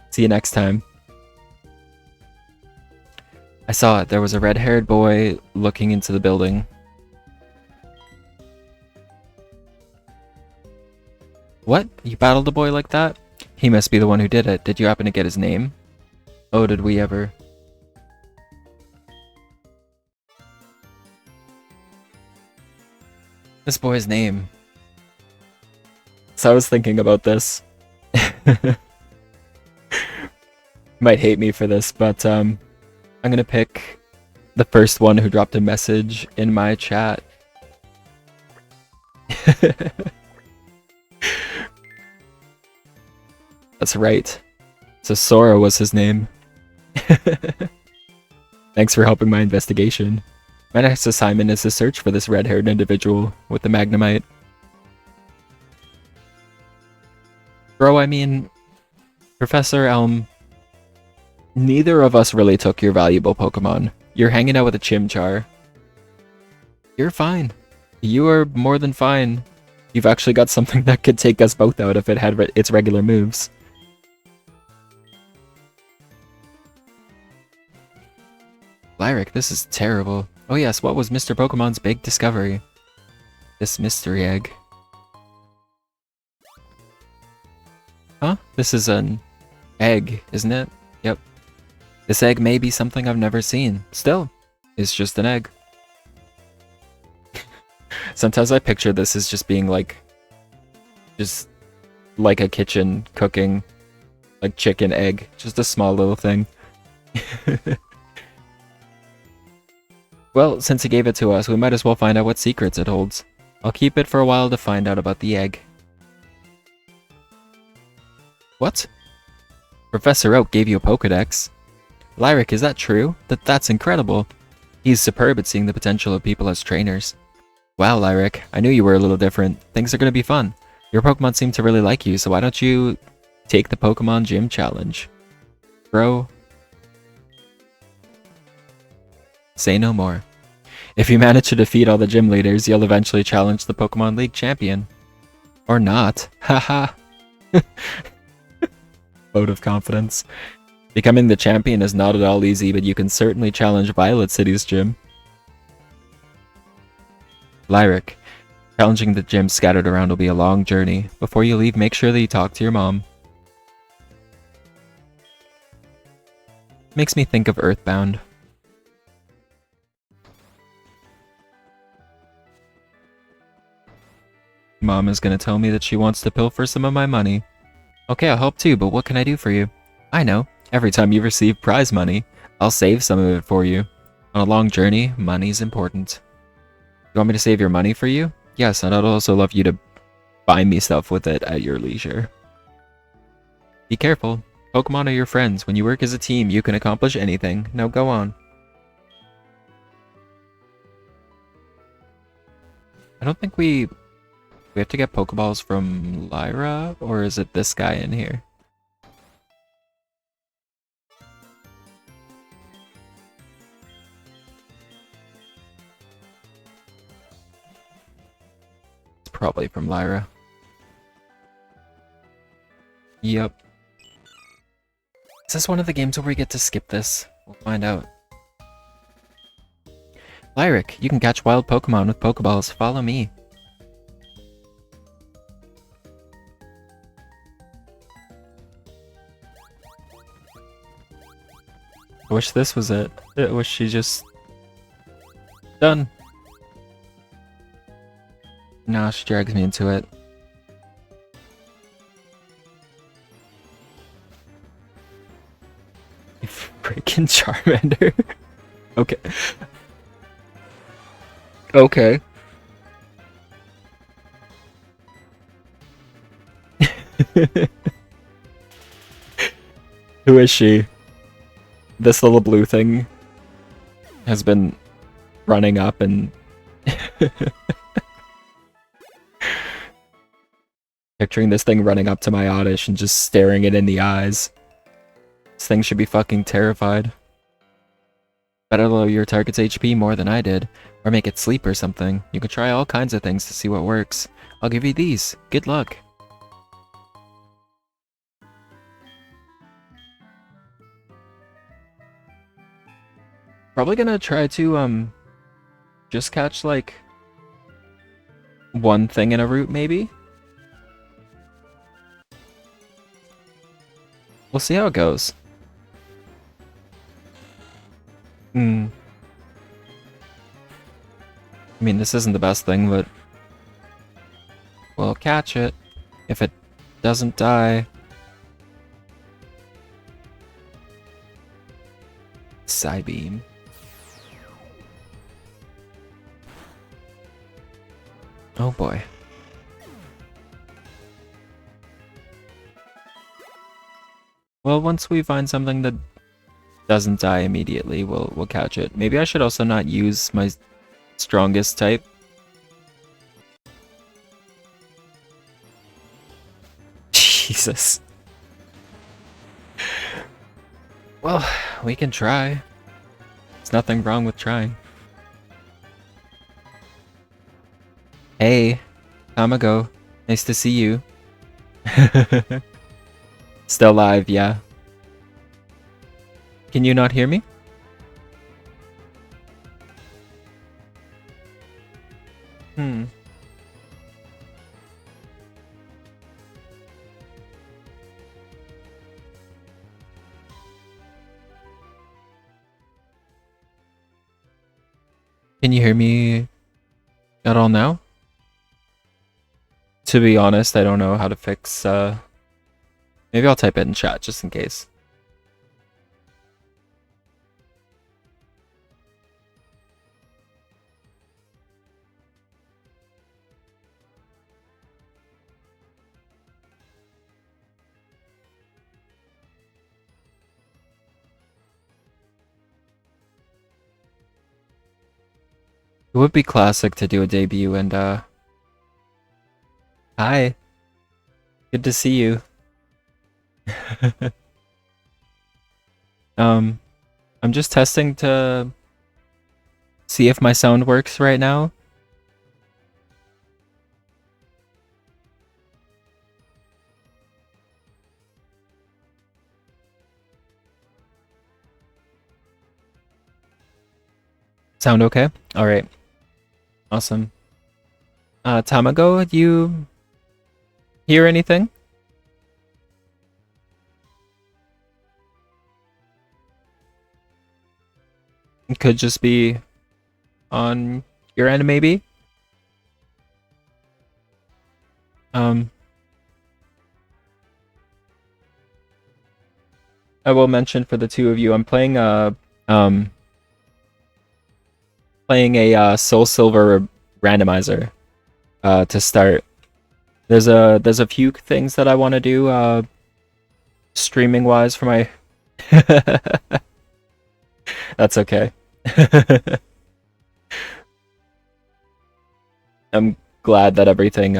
See you next time. I saw it. There was a red-haired boy looking into the building. What? You battled a boy like that? He must be the one who did it. Did you happen to get his name? Oh, did we ever? This boy's name. So I was thinking about this. Might hate me for this, but I'm gonna pick the first one who dropped a message in my chat. That's right. So Sora was his name. Thanks for helping my investigation. My next assignment is to search for this red-haired individual with the Magnemite. Bro, I mean, Professor Elm, neither of us really took your valuable Pokemon. You're hanging out with a Chimchar. You're fine. You are more than fine. You've actually got something that could take us both out if it had its regular moves. Lyric, this is terrible. Oh yes, what was Mr. Pokemon's big discovery? This mystery egg. Huh? This is an egg, isn't it? Yep. This egg may be something I've never seen. Still, it's just an egg. Sometimes I picture this as just being like... just like a kitchen cooking, like chicken egg. Just a small little thing. Well, since he gave it to us, we might as well find out what secrets it holds. I'll keep it for a while to find out about the egg. What? Professor Oak gave you a Pokedex. Lyric, is that true? That's incredible. He's superb at seeing the potential of people as trainers. Wow, Lyric, I knew you were a little different. Things are gonna be fun. Your Pokemon seem to really like you, so why don't you take the Pokemon Gym Challenge? Bro. Say no more. If you manage to defeat all the gym leaders, you'll eventually challenge the Pokemon League champion. Or not. Haha. Vote of confidence. Becoming the champion is not at all easy, but you can certainly challenge Violet City's gym. Lyric. Challenging the gym scattered around will be a long journey. Before you leave, make sure that you talk to your mom. Makes me think of Earthbound. Mom is gonna tell me that she wants to pilfer some of my money. Okay, I'll help too, but what can I do for you? I know. Every time you receive prize money, I'll save some of it for you. On a long journey, money's important. You want me to save your money for you? Yes, and I'd also love you to buy me stuff with it at your leisure. Be careful. Pokemon are your friends. When you work as a team, you can accomplish anything. Now go on. I don't think we have to get Pokeballs from Lyra, or is it this guy in here? It's probably from Lyra. Yep. Is this one of the games where we get to skip this? We'll find out. Lyric, you can catch wild Pokemon with Pokeballs. Follow me. I wish this was it. I wish she just... Done. Nah, she drags me into it. You freaking Charmander. Okay. Okay. Who is she? This little blue thing has been running up and picturing this thing running up to my Oddish and just staring it in the eyes. This thing should be fucking terrified. Better lower your target's HP more than I did, or make it sleep or something. You can try all kinds of things to see what works. I'll give you these. Good luck. Probably gonna try to, just catch, like, one thing in a route, maybe? We'll see how it goes. I mean, this isn't the best thing, but we'll catch it if it doesn't die. Psybeam. Oh boy. Well, once we find something that doesn't die immediately, we'll catch it. Maybe I should also not use my strongest type. Jesus. Well, we can try. There's nothing wrong with trying. Hey, Tamago. Nice to see you. Still live, yeah. Can you not hear me? Hmm. Can you hear me at all now? To be honest, I don't know how to fix, maybe I'll type it in chat just in case. It would be classic to do a debut and, hi. Good to see you. um, I'm just testing to see if my sound works right now. Sound okay? Alright. Awesome. Tamago, you hear anything? It could just be on your end, maybe? Um, I will mention for the two of you, I'm playing um a SoulSilver Randomizer to start. There's a few things that I want to do streaming wise for my That's okay. I'm glad that everything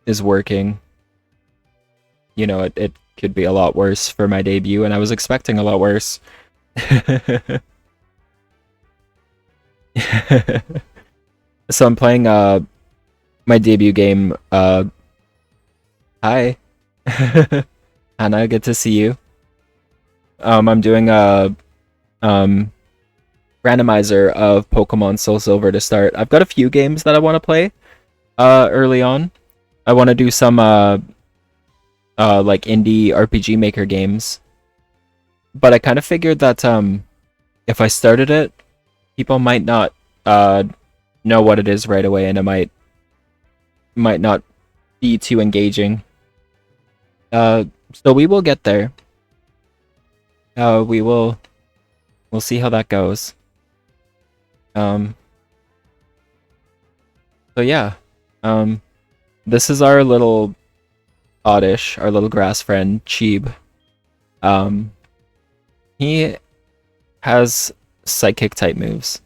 is working. You know, it could be a lot worse for my debut, and I was expecting a lot worse. So I'm playing my debut game. Hi. Hannah, good to see you. I'm doing a um randomizer of Pokemon Soulsilver to start. I've got a few games that I want to play early on. I want to do some like indie RPG Maker games. But I kind of figured that if I started it, people might not uh know what it is right away, and it might not be too engaging. So we will get there. We'll see how that goes. Um, so yeah, um, this is our little oddish, our little grass friend, Cheeb. Um, he has psychic type moves.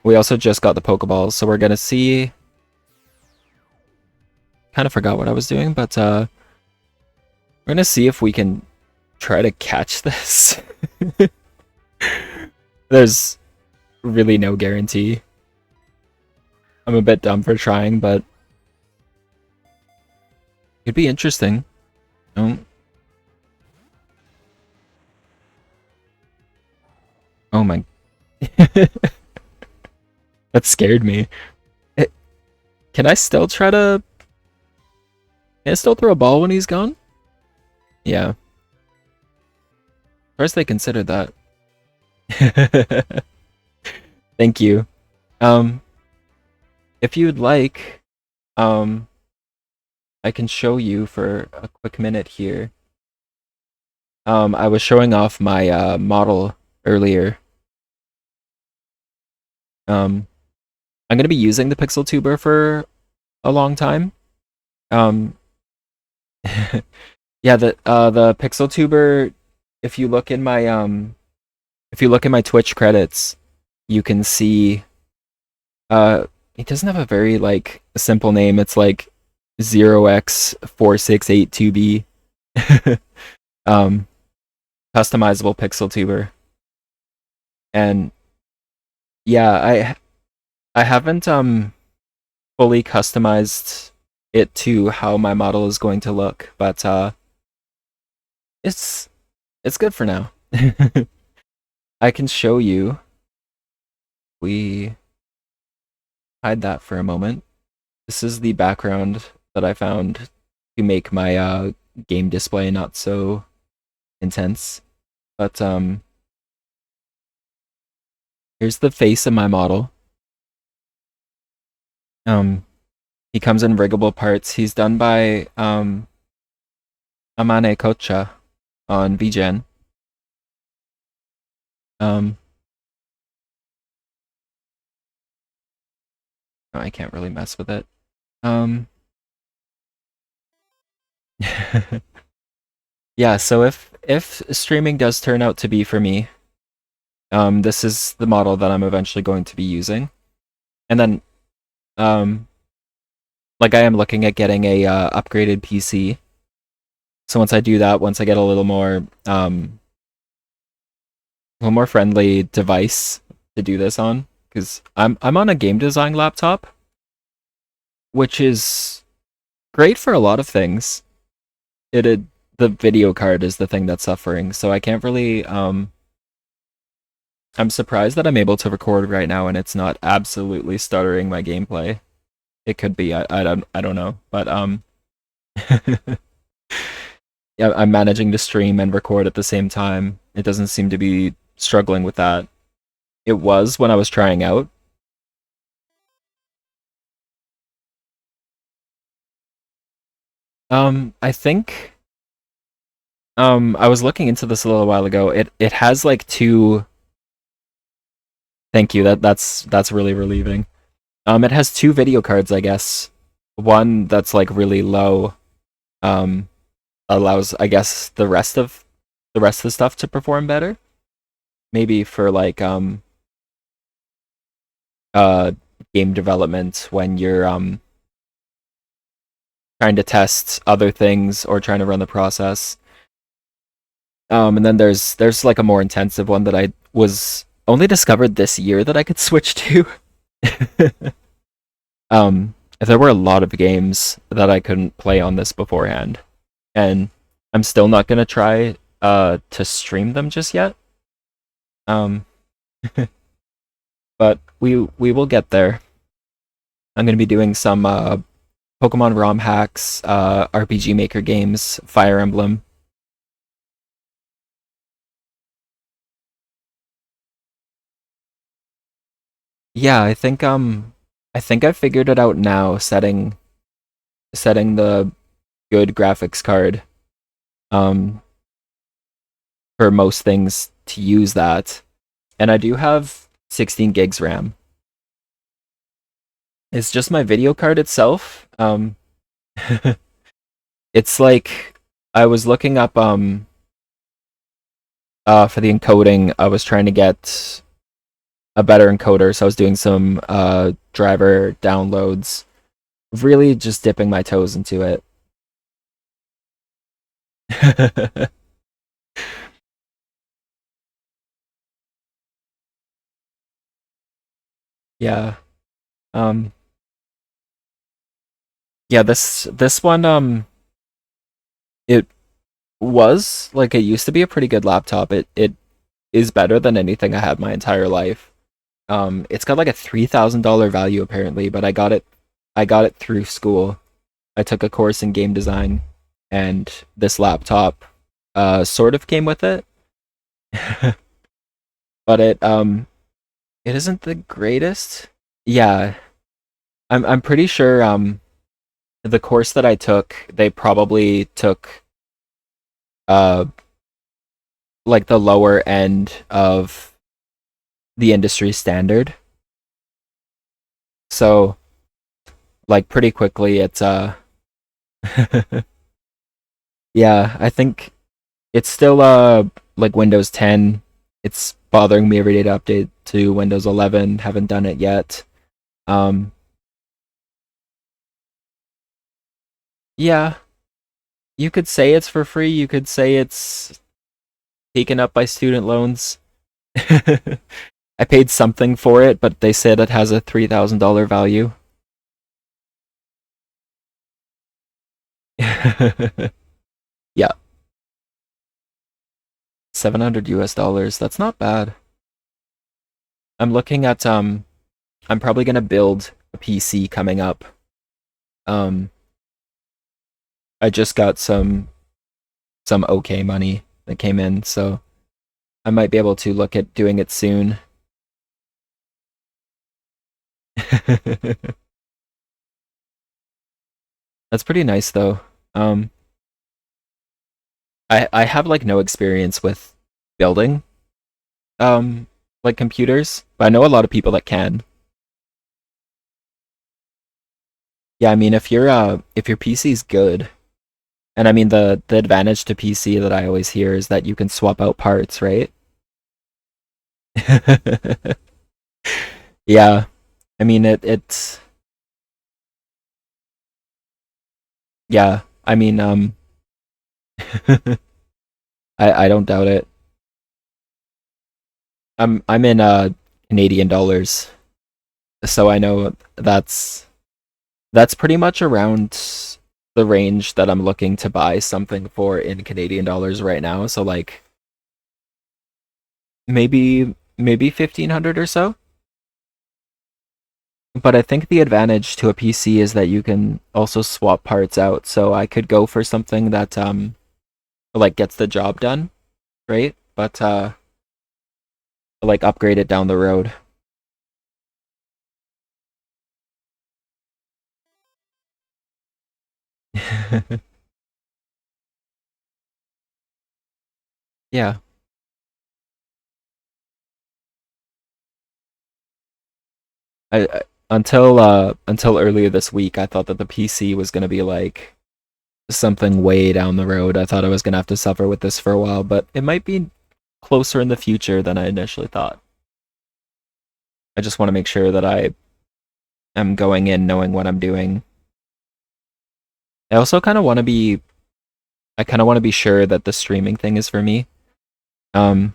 We also just got the Pokeballs, so we're gonna see. Kind of forgot what I was doing, but we're gonna see if we can try to catch this. There's really no guarantee. I'm a bit dumb for trying, but it'd be interesting. Oh, oh my. That scared me. Eh, Can I still try to... Can I still throw a ball when he's gone? Yeah. First they considered that. Thank you. Um, if you'd like, um, I can show you for a quick minute here. I was showing off my model earlier. Um, I'm gonna be using the Pixel Tuber for a long time. Um, yeah, the Pixel Tuber. If you look in my if you look in my Twitch credits, you can see it doesn't have a very like simple name. It's like 0x4682b. um, Customizable Pixel Tuber. And yeah, I haven't fully customized it to how my model is going to look, but it's it's good for now. I can show you. We hide that for a moment. This is the background that I found to make my game display not so intense. But here's the face of my model. He comes in riggable parts. He's done by Amane Kocha on VGen. No, I can't really mess with it. Yeah, so if streaming does turn out to be for me, this is the model that I'm eventually going to be using. And then like I am looking at getting a upgraded PC. So once I do that, once I get a little more friendly device to do this on, because I'm on a game design laptop, which is great for a lot of things. The video card is the thing that's suffering, so I can't really I'm surprised that I'm able to record right now and it's not absolutely stuttering my gameplay. It could be, I don't know, but yeah, I'm managing to stream and record at the same time. It doesn't seem to be struggling with that. It was when I was trying out. I think I was looking into this a little while ago. It has like two. Thank you. That's really relieving. It has two video cards, I guess. One that's like really low, allows, I guess, the rest of the stuff to perform better. Maybe for like uh game development when you're trying to test other things or trying to run the process. And then there's like a more intensive one that I was only discovered this year that I could switch to. There were a lot of games that I couldn't play on this beforehand, and I'm still not gonna try to stream them just yet. Um, but we will get there. I'm gonna be doing some Pokemon ROM hacks, RPG Maker games, Fire Emblem. Yeah, I think I figured it out now, setting the good graphics card um for most things to use that. And I do have 16 gigs RAM. It's just my video card itself. It's like I was looking up for the encoding, I was trying to get a better encoder, so I was doing some driver downloads, really just dipping my toes into it. Yeah. Um yeah, this one it was like it used to be a pretty good laptop. It is better than anything I had my entire life. It's got like a $3,000 value apparently, but I got it through school. I took a course in game design, and this laptop sort of came with it. But it isn't the greatest. Yeah, I'm pretty sure the course that I took, they probably took uh like the lower end of the industry standard. So like pretty quickly it's yeah, I think it's still like Windows 10. It's bothering me every day to update to Windows 11. Haven't done it yet. Um yeah, you could say it's for free. You could say it's taken up by student loans. I paid something for it, but they said it has a $3,000 value. Yeah, $700 US. That's not bad. I'm looking at I'm probably gonna build a PC coming up. Um, I just got some okay money that came in, so I might be able to look at doing it soon. That's pretty nice though. Um, I have like no experience with building um like computers, but I know a lot of people that can. Yeah, I mean if your PC's good, and I mean the advantage to PC that I always hear is that you can swap out parts, right? Yeah. I mean it's yeah. I mean I don't doubt it. I'm in Canadian dollars, so I know that's pretty much around the range that I'm looking to buy something for in Canadian dollars right now. So like maybe 1500 or so. But I think the advantage to a PC is that you can also swap parts out. So I could go for something that like gets the job done, right? But like upgrade it down the road. Yeah. I until earlier this week, I thought that the PC was gonna be like something way down the road. I thought I was gonna have to suffer with this for a while, but it might be closer in the future than I initially thought. I just want to make sure that I am going in knowing what I'm doing. I also kind of want to be I kind of want to be sure that the streaming thing is for me. Um,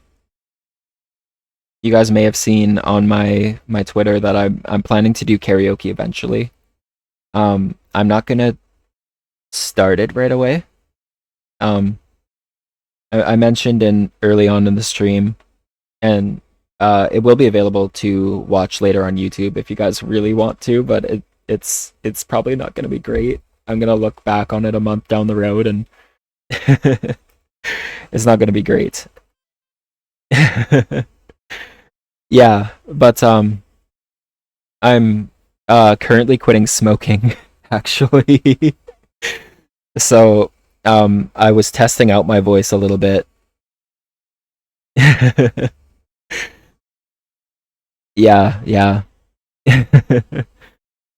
you guys may have seen on my Twitter that I'm planning to do karaoke eventually. I'm not gonna start it right away. Um, I mentioned in early on in the stream, and it will be available to watch later on YouTube if you guys really want to. But it's probably not gonna be great. I'm gonna look back on it a month down the road, and it's not gonna be great. Yeah, but I'm currently quitting smoking actually. So I was testing out my voice a little bit. Yeah, yeah.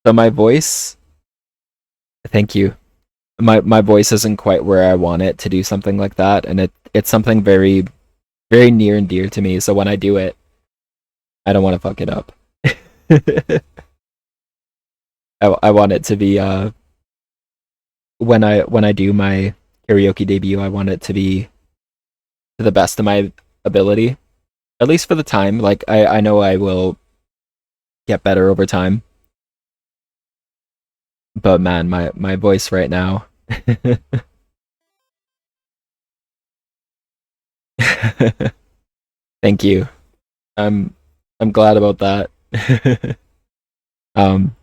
So my voice, thank you. My voice isn't quite where I want it to do something like that, and it's something very near and dear to me. So when I do it, I don't want to fuck it up. I want it to be when I do my karaoke debut, I want it to be to the best of my ability, at least for the time. Like I know I will get better over time, but man, my voice right now. Thank you. I'm I'm glad about that. um,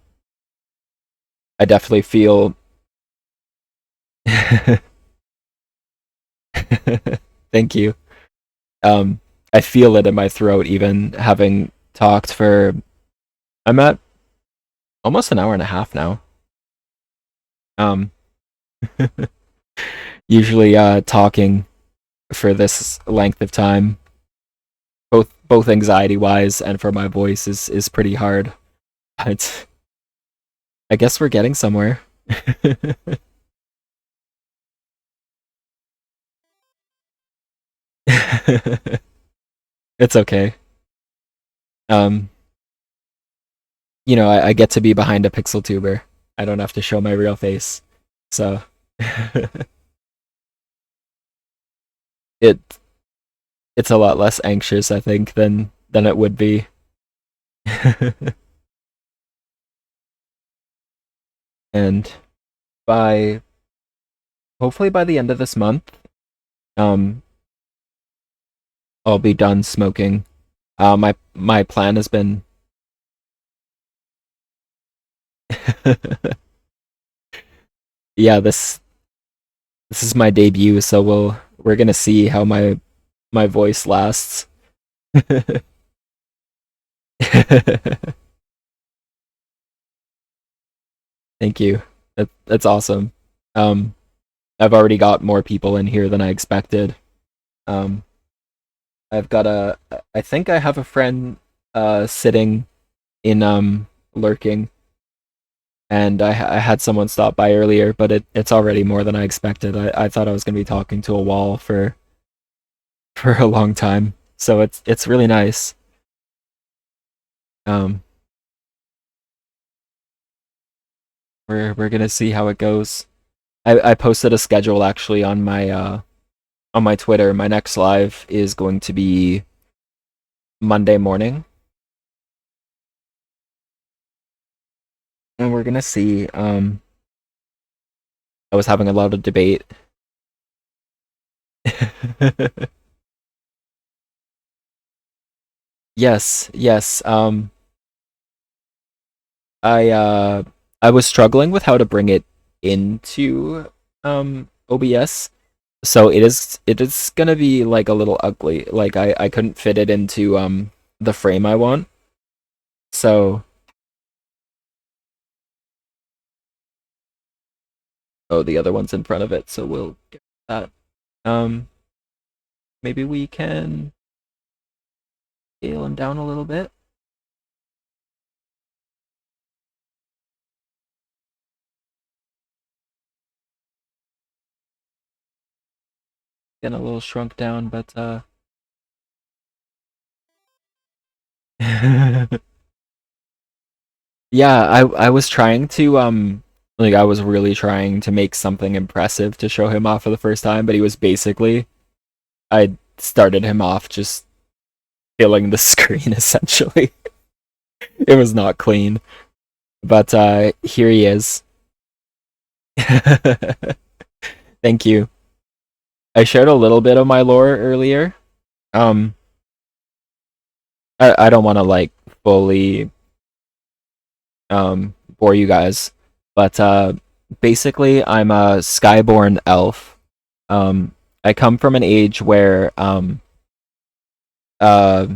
I definitely feel. Thank you. Um, I feel it in my throat, even having talked for. I'm at almost an hour and a half now. Um, usually talking for this length of time, both anxiety wise and for my voice is pretty hard. But I guess we're getting somewhere. It's okay. Um, I get to be behind a pixel tuber. I don't have to show my real face. So it it's a lot less anxious, I think, than it would be. And by hopefully by the end of this month, um, I'll be done smoking. My plan has been. Yeah, this is my debut, so we're gonna see how my voice lasts. Thank you. That's awesome. Um, I've already got more people in here than I expected. Um, I've got I think I have a friend sitting in lurking, and I had someone stop by earlier, but it's already more than I expected. I thought I was gonna be talking to a wall for a long time, so it's really nice. Um, we're gonna see how it goes. I posted a schedule actually on my Twitter. My next live is going to be Monday morning, and we're gonna see. I was having a lot of debate. Yes, yes. I uh, I was struggling with how to bring it into OBS. So it is gonna be like a little ugly. Like I couldn't fit it into the frame I want. So oh, the other one's in front of it, so we'll get that. Um, maybe we can scale him down a little bit. Getting a little shrunk down, but yeah, I was trying to like I was really trying to make something impressive to show him off for the first time, but he was basically I started him off just filling the screen essentially. It was not clean. But here he is. Thank you. I shared a little bit of my lore earlier. Um I don't want to like fully bore you guys, but basically I'm a skyborn elf. I come from an age where uh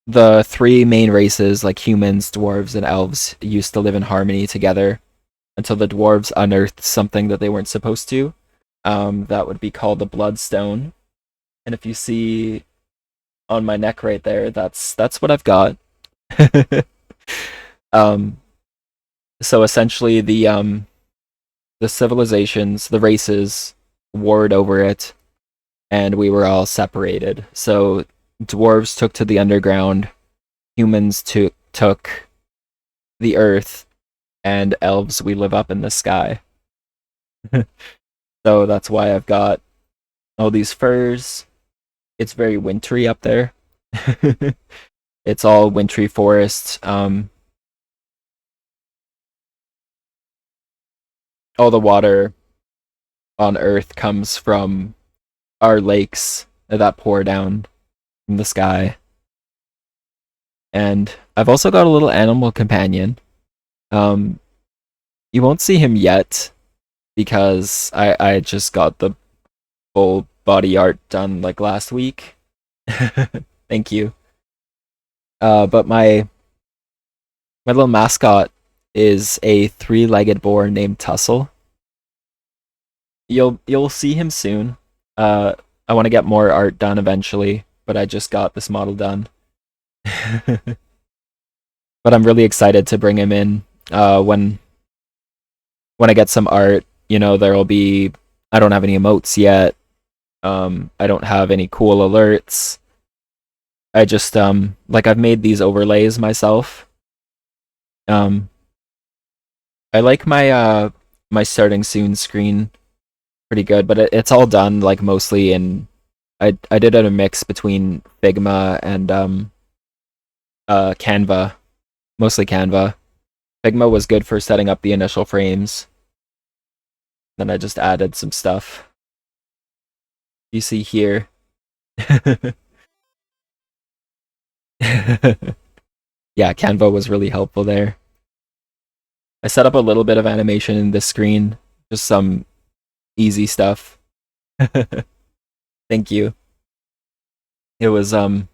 the three main races like humans, dwarves, and elves used to live in harmony together until the dwarves unearthed something that they weren't supposed to. That would be called the bloodstone. And if you see on my neck right there, that's what I've got. um so essentially the civilizations, the races warred over it, and we were all separated. So dwarves took to the underground, humans took the earth, and elves we live up in the sky. So that's why I've got all these furs. It's very wintry up there. It's all wintry forests. All the water on Earth comes from our lakes that pour down from the sky. And I've also got a little animal companion. Um, you won't see him yet because I just got the full body art done like last week. Thank you. But my little mascot is a three-legged boar named Tussle. You'll see him soon. Uh, I want to get more art done eventually, but I just got this model done. But I'm really excited to bring him in. When I get some art, you know, there'll be. I don't have any emotes yet. I don't have any cool alerts. I just like I've made these overlays myself. Um, I like my starting soon screen pretty good, but it's all done like mostly in. I did it a mix between Figma and Canva, mostly Canva. Figma was good for setting up the initial frames. Then I just added some stuff. You see here. Yeah, Canva was really helpful there. I set up a little bit of animation in this screen, just some easy stuff. Thank you. It was I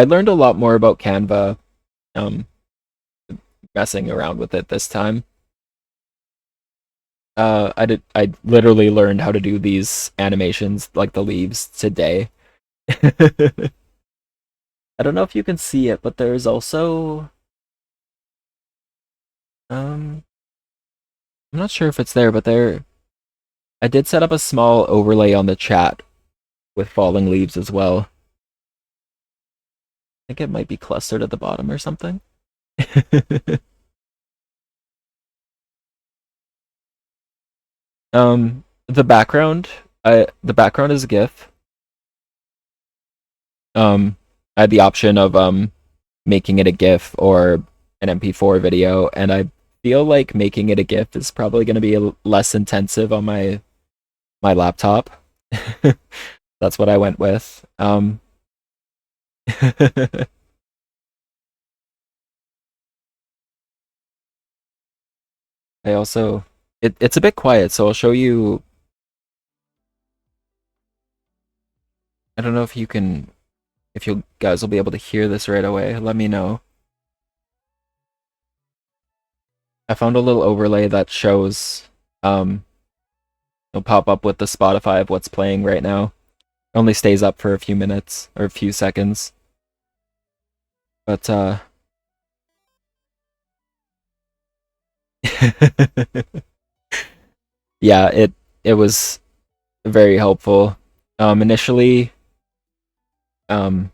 learned a lot more about Canva um messing around with it this time. I literally learned how to do these animations like the leaves today. I don't know if you can see it, but there's also I'm not sure if it's there, but there I did set up a small overlay on the chat with falling leaves as well. I think it might be clustered at the bottom or something. The background, the background is a GIF. I had the option of making it a GIF or an MP4 video, and I feel like making it a GIF is probably going to be less intensive on my laptop. That's what I went with. I also it's a bit quiet, so I'll show you. I don't know if if you guys will be able to hear this right away. Let me know. I found a little overlay that shows it'll pop up with the Spotify of what's playing right now. It only stays up for a few minutes or a few seconds. But yeah, it was very helpful. Initially I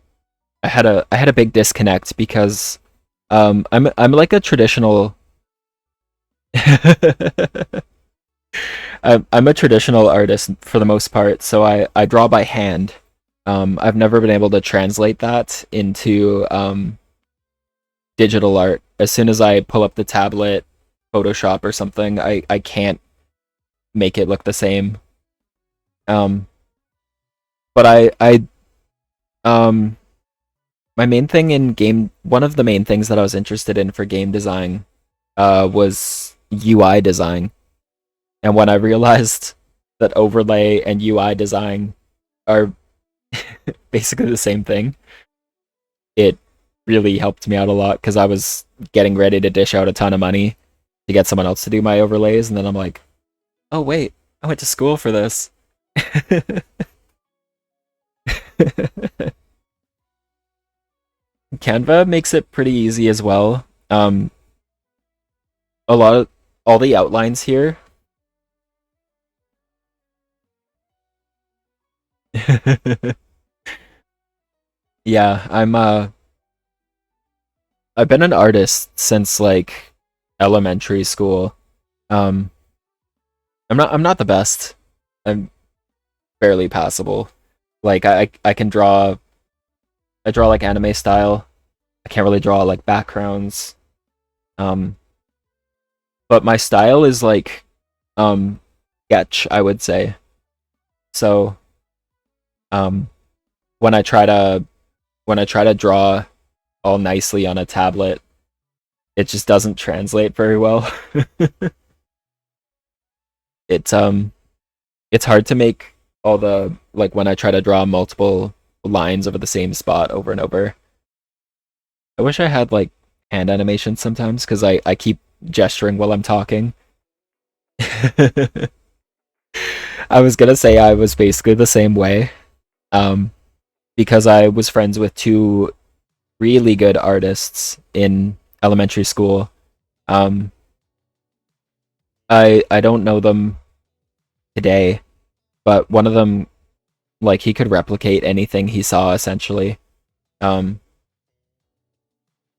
had a big disconnect because I'm like a traditional I'm a traditional artist for the most part, so I draw by hand. I've never been able to translate that into digital art. As soon as I pull up the tablet, Photoshop or something, I can't make it look the same. Um, but um my main thing in game one of the main things that I was interested in for game design was UI design. And when I realized that overlay and UI design are basically the same thing, it really helped me out a lot because I was getting ready to dish out a ton of money to get someone else to do my overlays, and then I'm like, oh wait, I went to school for this. Canva makes it pretty easy as well. A lot of all the outlines here. Yeah, I've been an artist since like elementary school. Um I'm not the best. I'm barely passable. Like I can draw I draw like anime style. I can't really draw like backgrounds. Um but my style is like sketch, I would say. So um when I try to draw all nicely on a tablet, it just doesn't translate very well. It's it's hard to make all the like when I try to draw multiple lines over the same spot over and over. I wish I had like hand animation sometimes because I keep gesturing while I'm talking. I was gonna say I was basically the same way. Um, because I was friends with two really good artists in elementary school. Um, I don't know them today, but one of them like he could replicate anything he saw essentially. Um,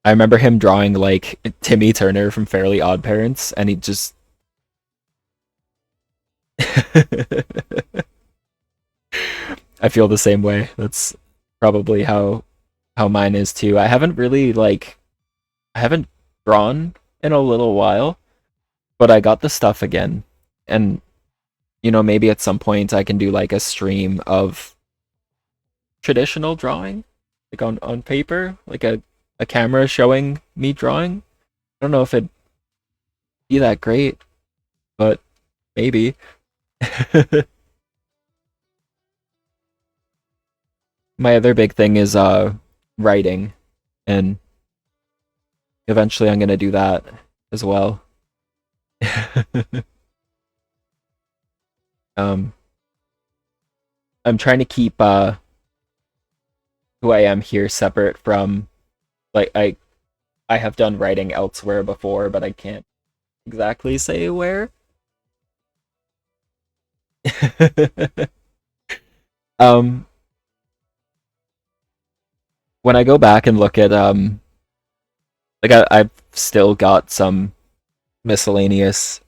I remember him drawing like Timmy Turner from Fairly Odd Parents, and he just I feel the same way. That's probably how mine is too. I haven't really like I haven't drawn in a little while, but I got the stuff again. And maybe at some point I can do like a stream of traditional drawing, like on paper, like a camera showing me drawing. I don't know if it'd be that great, but maybe. My other big thing is writing, and eventually I'm gonna do that as well. um I'm trying to keep who I am here separate from, like, I have done writing elsewhere before, but I can't exactly say where. um when I go back and look at like I've still got some miscellaneous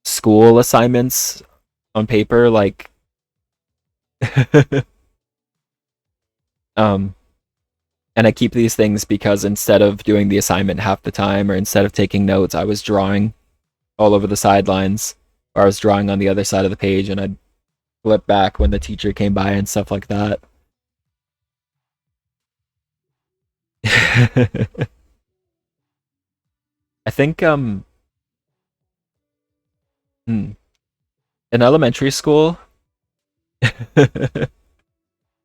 school assignments on paper, like um and I keep these things because instead of doing the assignment half the time, or instead of taking notes, I was drawing all over the sidelines, or I was drawing on the other side of the page, and I'd flip back when the teacher came by and stuff like that. I think in elementary school,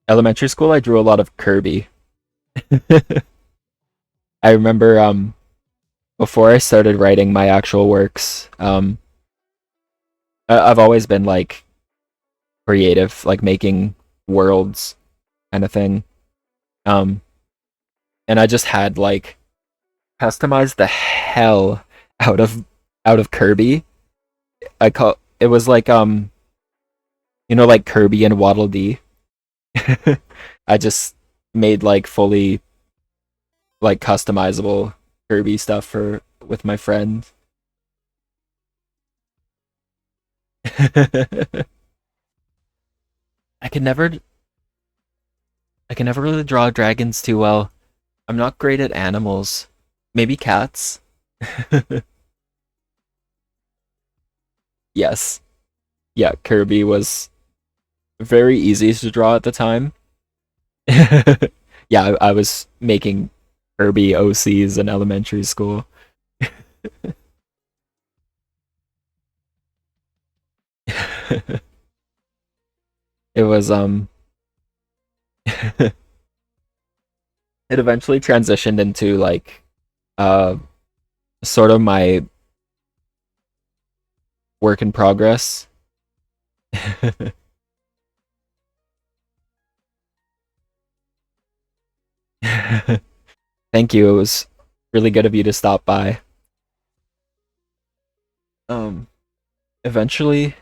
elementary school, I drew a lot of Kirby. I remember before I started writing my actual works, I've always been like creative, like making worlds kind of thing. Um, and I just had like customized the hell out of out of Kirby. I call it was like like Kirby and Waddle Dee. I just made like fully like customizable Kirby stuff for with my friends. I can never I can never really draw dragons too well. I'm not great at animals. Maybe cats. Yes. Yeah, Kirby was very easy to draw at the time. Yeah, I was making Kirby OCs in elementary school. It was it eventually transitioned into like uh sort of my work in progress. Thank you. It was really good of you to stop by. Um eventually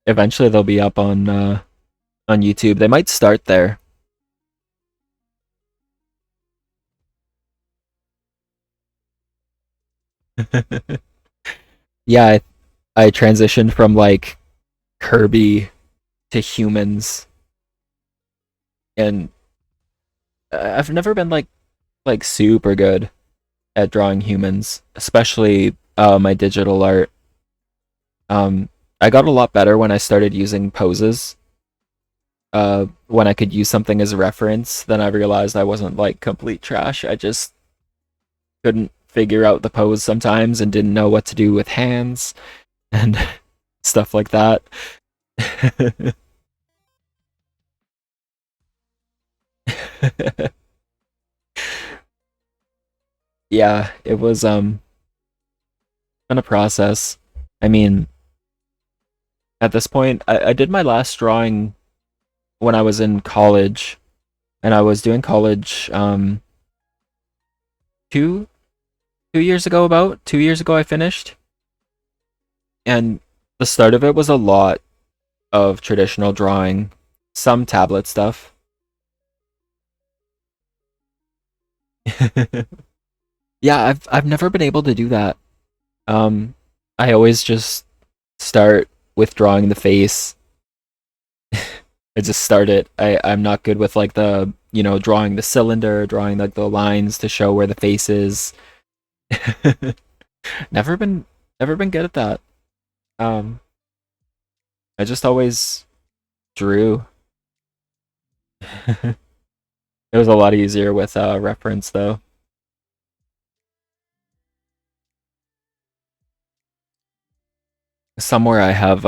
eventually they'll be up on YouTube. They might start there. Yeah, I transitioned from like Kirby to humans, and I've never been like super good at drawing humans, especially my digital art. I got a lot better when I started using poses. When I could use something as a reference, then I realized I wasn't like complete trash. I just couldn't figure out the pose sometimes and didn't know what to do with hands and stuff like that. Yeah, it was been a process. I mean, at this point, I did my last drawing when I was in college, and I was doing college two 2 years ago. About 2 years ago, I finished, and the start of it was a lot of traditional drawing, some tablet stuff. Yeah, I've never been able to do that. Um, I always just start with drawing the face. I just start it. I'm not good with like the drawing the cylinder, drawing like the lines to show where the face is. Never been Never been good at that. Um, I just always drew. It was a lot easier with reference though. Somewhere I have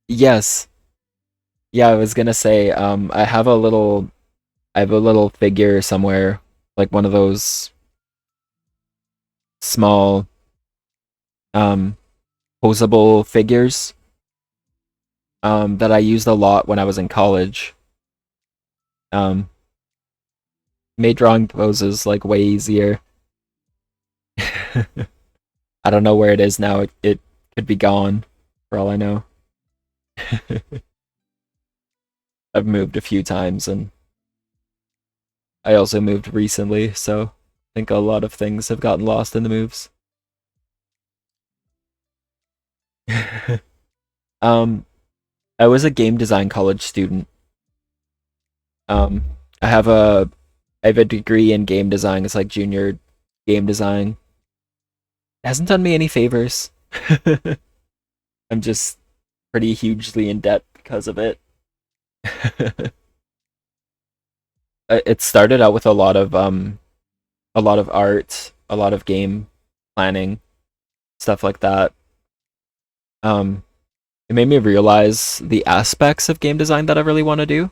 yes. Yeah, I was gonna say I have a little figure somewhere, like one of those small um posable figures that I used a lot when I was in college. Um Made drawing poses like way easier. I don't know where it is now. It could be gone for all I know. I've moved a few times and I also moved recently, so I think a lot of things have gotten lost in the moves. um, I was a game design college student. Um, I have a I have a degree in game design. It's like junior game design. It hasn't done me any favors. I'm just pretty hugely in debt because of it. It started out with a lot of art, a lot of game planning, stuff like that. Um, it made me realize the aspects of game design that I really want to do.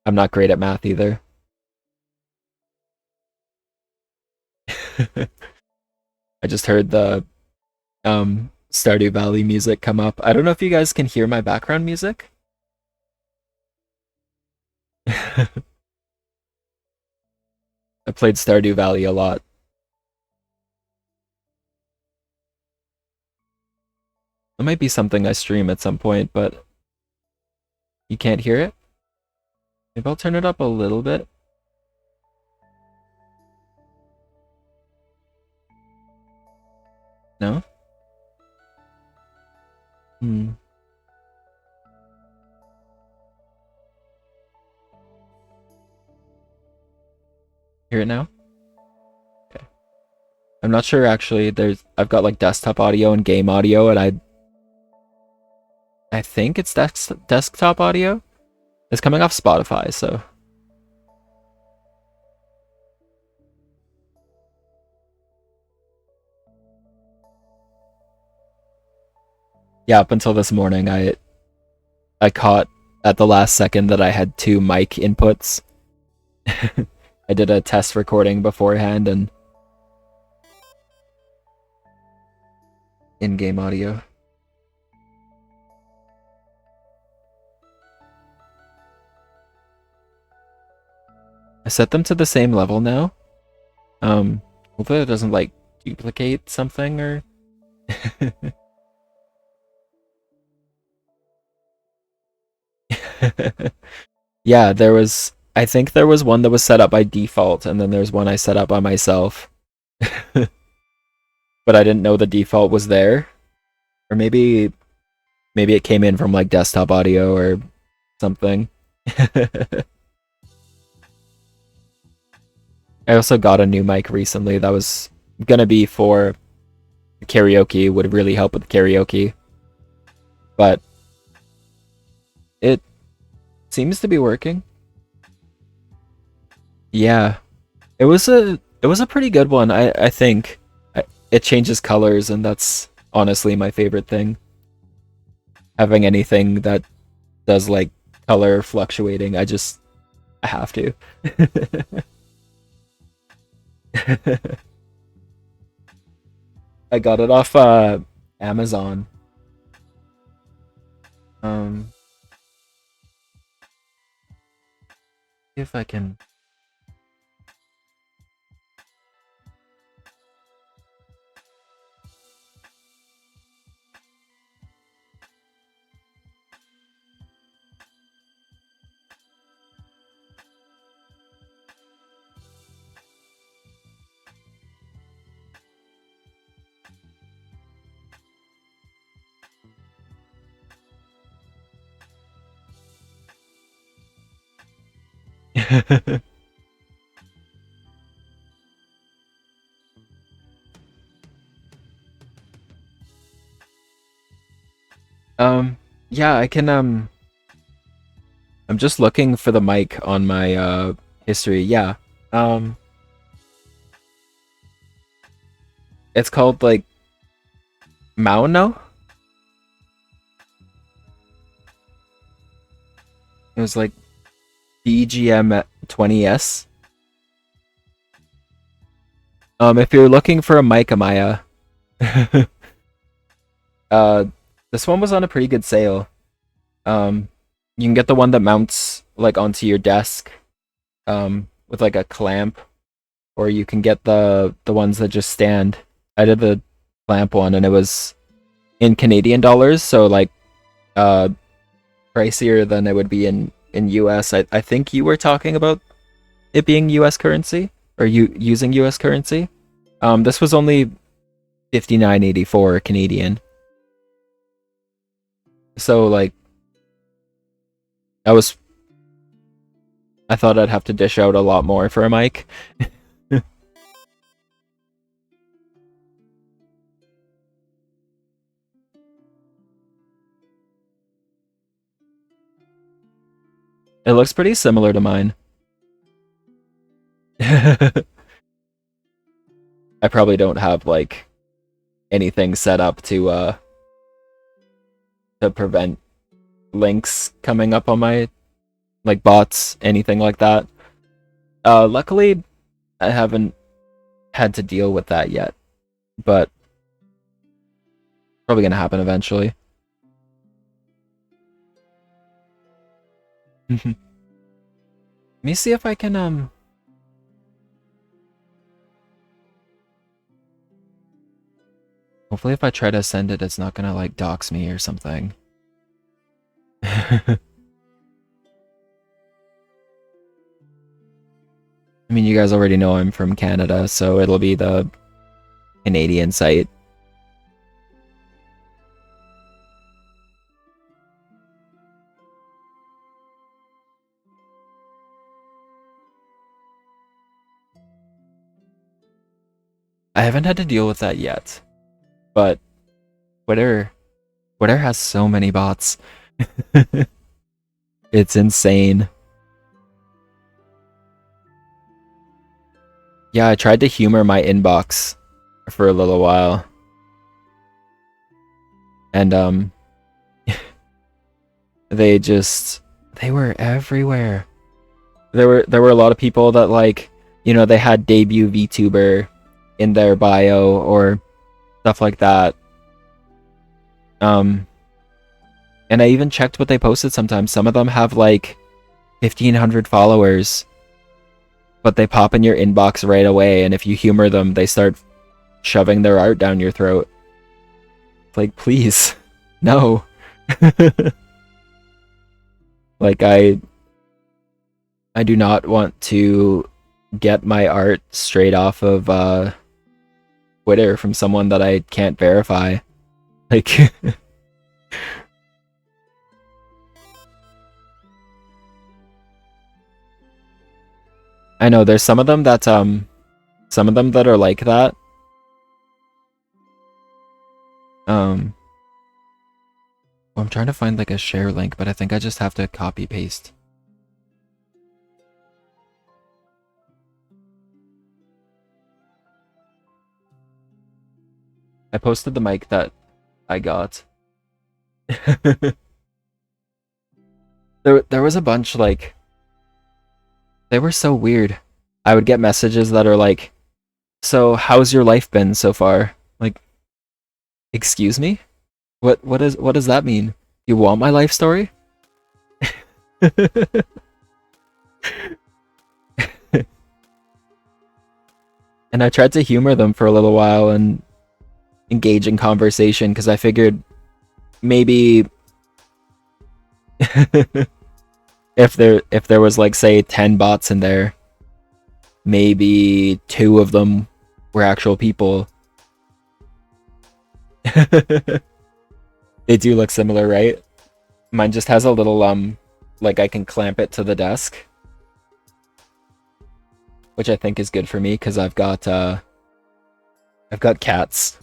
I'm not great at math either. I just heard the Stardew Valley music come up. I don't know if you guys can hear my background music. I played Stardew Valley a lot. It might be something I stream at some point, but you can't hear it? Maybe I'll turn it up a little bit. No? Hmm. Hear it now? Okay. I'm not sure actually. I've got like desktop audio and game audio, and I think it's desktop audio. It's coming off Spotify, so yeah. Up until this morning, I caught at the last second that I had two mic inputs. I did a test recording beforehand and in-game audio. I set them to the same level now. Hopefully it doesn't like duplicate something or yeah, I think there was one that was set up by default and then there's one I set up by myself. But I didn't know the default was there. Or maybe it came in from like desktop audio or something. I also got a new mic recently that was gonna be for karaoke, would really help with karaoke. But it seems to be working. Yeah. It was a pretty good one, I think. It changes colors and that's honestly my favorite thing. Having anything that does like color fluctuating, I have to. I got it off Amazon. Um if I can Yeah, I can I'm just looking for the mic on my history. Yeah. Um it's called like Mauno? It was like BGM 20S. If you're looking for a mic, Amaya, uh this one was on a pretty good sale. Um you can get the one that mounts like onto your desk with like a clamp, or you can get the ones that just stand. I did the clamp one and it was in Canadian dollars, so like uh pricier than it would be in US. I think you were talking about it being US currency, or you using US currency. This was only 59.84 Canadian. So like I was I thought I'd have to dish out a lot more for a mic. It looks pretty similar to mine. I probably don't have like anything set up to prevent links coming up on my like bots, anything like that. Luckily I haven't had to deal with that yet, but probably gonna happen eventually. Let me see if I can hopefully if I try to send it, it's not gonna like dox me or something. I mean, you guys already know I'm from Canada, so it'll be the Canadian site. I haven't had to deal with that yet, but Twitter Twitter has so many bots. It's insane. Yeah, I tried to humor my inbox for a little while. And they were everywhere. There were a lot of people that like, you know, they had debut VTuber in their bio or stuff like that. And I even checked what they posted sometimes. Some of them have like 1,500 followers, but they pop in your inbox right away, and if you humor them, they start shoving their art down your throat. Like, please, no. Like, I do not want to get my art straight off of Twitter from someone that I can't verify. Like, I know there's some of them that are like that. Well, I'm trying to find like a share link, but I think I just have to copy paste. I posted the mic that I got. There was a bunch like, they were so weird. I would get messages that are like, "So how's your life been so far?" Like, excuse me? What does that mean? You want my life story? And I tried to humor them for a little while and engage in conversation because I figured maybe if there was like say 10 bots in there, maybe 2 of them were actual people. They do look similar, right? Mine just has a little like I can clamp it to the desk, which I think is good for me because I've got cats,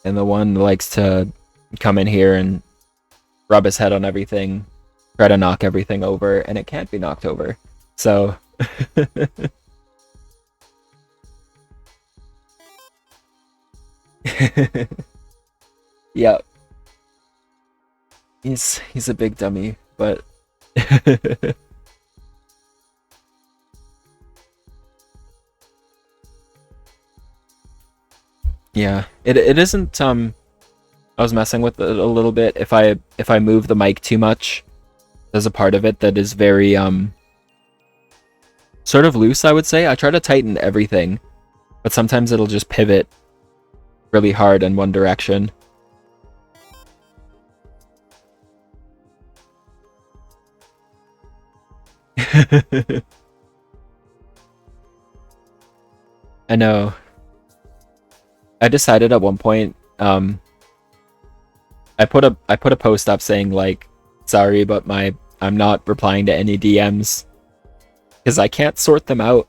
and the one likes to come in here and rub his head on everything, try to knock everything over, and it can't be knocked over. So yeah, he's a big dummy, but yeah, it isn't I was messing with it a little bit. If I move the mic too much, there's a part of it that is very sort of loose, I would say. I try to tighten everything, but sometimes it'll just pivot really hard in one direction. I know. I decided at one point, I put a post up saying like, sorry, but I'm not replying to any DMs because I can't sort them out.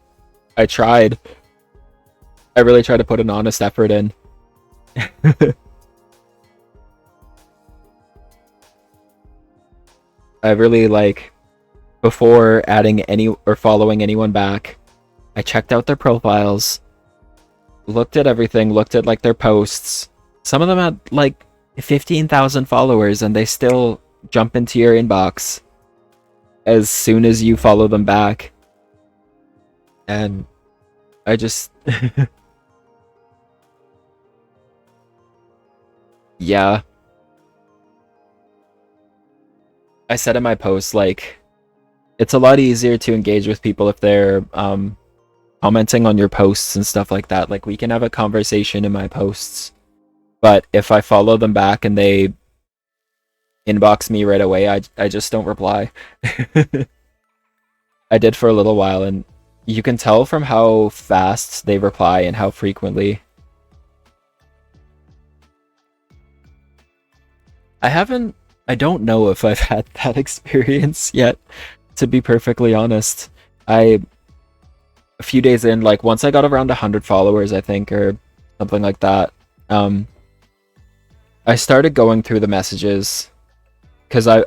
I tried. I really tried to put an honest effort in. I really like, before adding any or following anyone back, I checked out their profiles, looked at everything, looked at like their posts. Some of them had like 15,000 followers and they still jump into your inbox as soon as you follow them back. And I just yeah. I said in my post, like, it's a lot easier to engage with people if they're commenting on your posts and stuff like that. Like, we can have a conversation in my posts, but if I follow them back and they inbox me right away, I just don't reply. I did for a little while, and you can tell from how fast they reply and how frequently. I don't know if I've had that experience yet, to be perfectly honest. A few days in, like once I got around 100 followers, I think, or something like that, I started going through the messages because I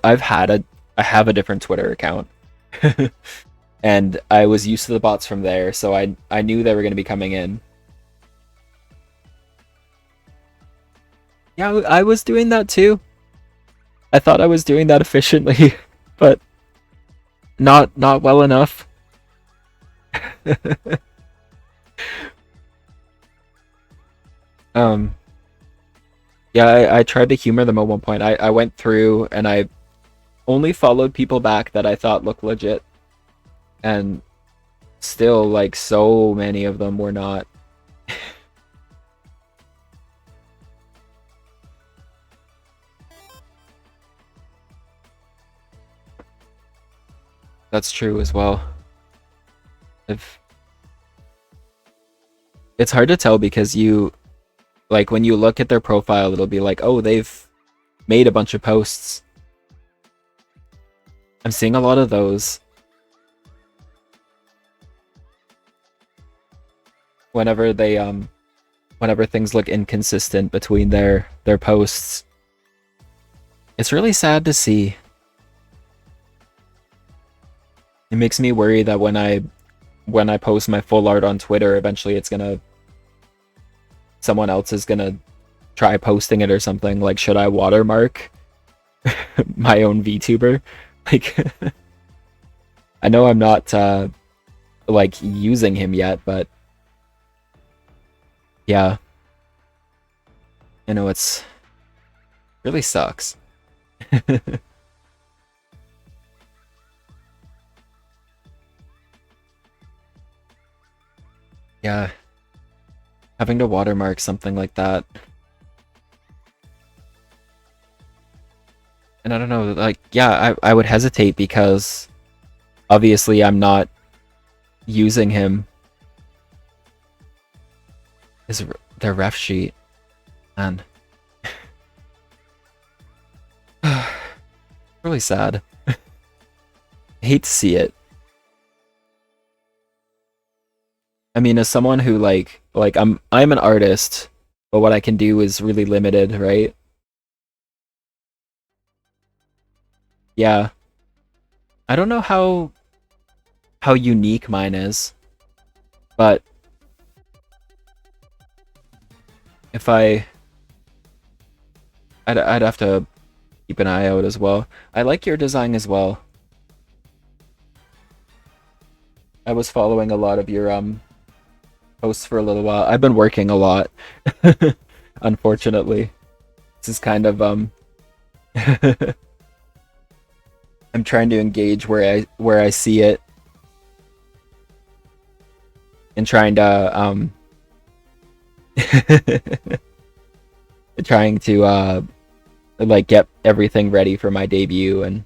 have a different Twitter account. And I was used to the bots from there, so I knew they were going to be coming in. Yeah, I was doing that too. I thought I was doing that efficiently, but not well enough. um yeah, I tried to humor them at one point. I went through and I only followed people back that I thought looked legit, and still like so many of them were not. That's true as well. If It's hard to tell because you, like, when you look at their profile, it'll be like, oh, they've made a bunch of posts. I'm seeing a lot of those whenever whenever things look inconsistent between their posts. It's really sad to see. It makes me worry that when I post my full art on Twitter, eventually someone else is gonna try posting it or something. Like, should I watermark my own VTuber? Like, I know I'm not like using him yet, but yeah, it's really sucks. Yeah, having to watermark something like that. And I don't know, like, yeah, I would hesitate because obviously I'm not using him. Is their ref sheet, and really sad. I hate to see it. I mean, as someone who like I'm an artist, but what I can do is really limited, right? Yeah. I don't know how unique mine is, but if I'd have to keep an eye out as well. I like your design as well. I was following a lot of your posts for a little while. I've been working a lot, unfortunately. This is kind of I'm trying to engage where I see it and trying to trying to like get everything ready for my debut and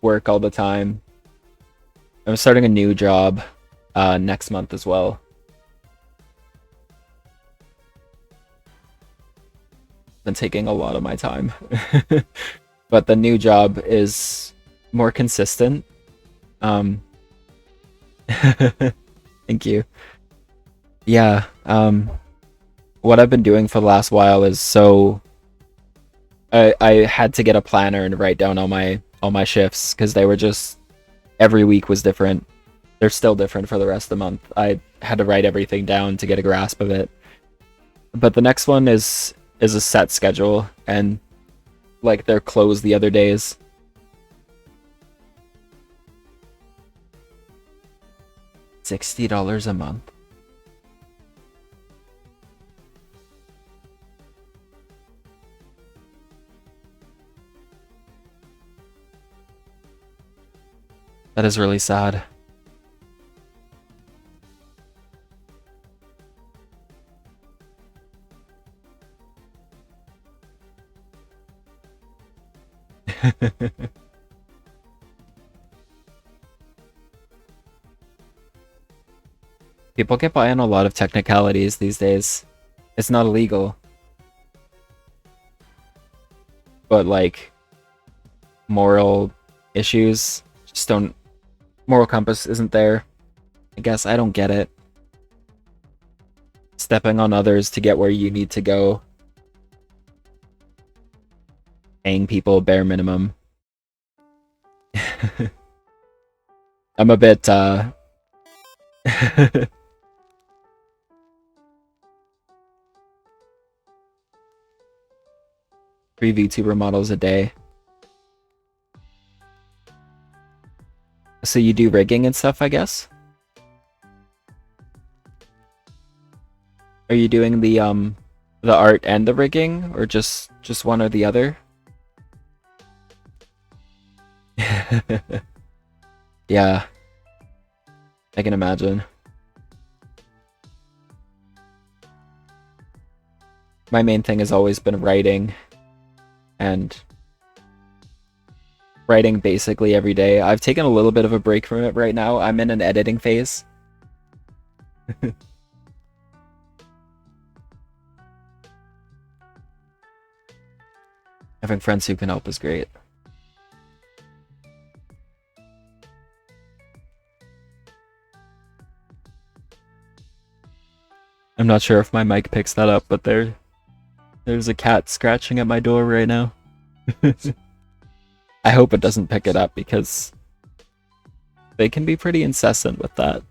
work all the time. I'm starting a new job next month as well. Been taking a lot of my time. But the new job is more consistent. Um Thank you. Yeah, what I've been doing for the last while is I had to get a planner and write down all my shifts because they were just every week was different. They're still different for the rest of the month. I had to write everything down to get a grasp of it. But the next one is a set schedule, and like they're closed the other days. $60 a month. That is really sad. People get by on a lot of technicalities these days. It's not illegal, but like moral issues just don't. Moral compass isn't there. I guess I don't get it. Stepping on others to get where you need to go. Paying people bare minimum. I'm a bit 3 VTuber models a day. So you do rigging and stuff, I guess? Are you doing the art and the rigging, or just one or the other? Yeah, I can imagine. My main thing has always been writing, and writing basically every day. I've taken a little bit of a break from it right now. I'm in an editing phase. Having friends who can help is great. I'm not sure if my mic picks that up, but there's a cat scratching at my door right now. I hope it doesn't pick it up because they can be pretty incessant with that.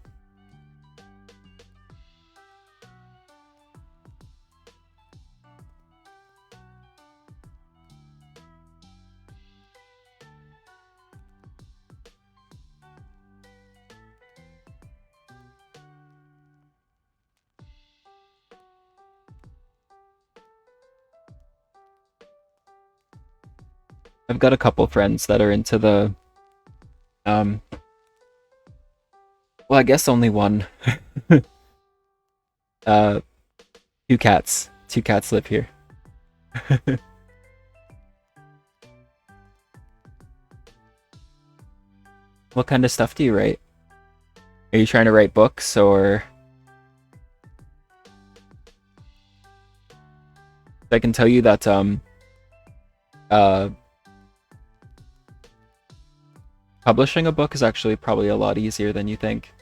I've got a couple friends that are into the um well, I guess only one. uh two cats. Two cats live here. What kind of stuff do you write? Are you trying to write books or I can tell you that uh publishing a book is actually probably a lot easier than you think.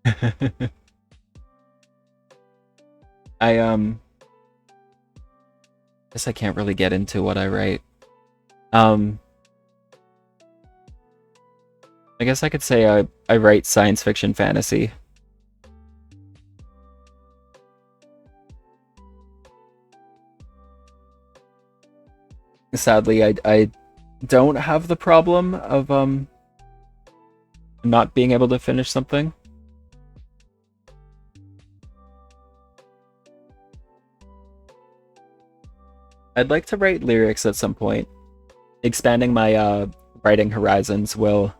I guess I can't really get into what I write. Um I guess I could say I write science fiction fantasy. Sadly, I don't have the problem of not being able to finish something. I'd like to write lyrics at some point. Expanding my writing horizons will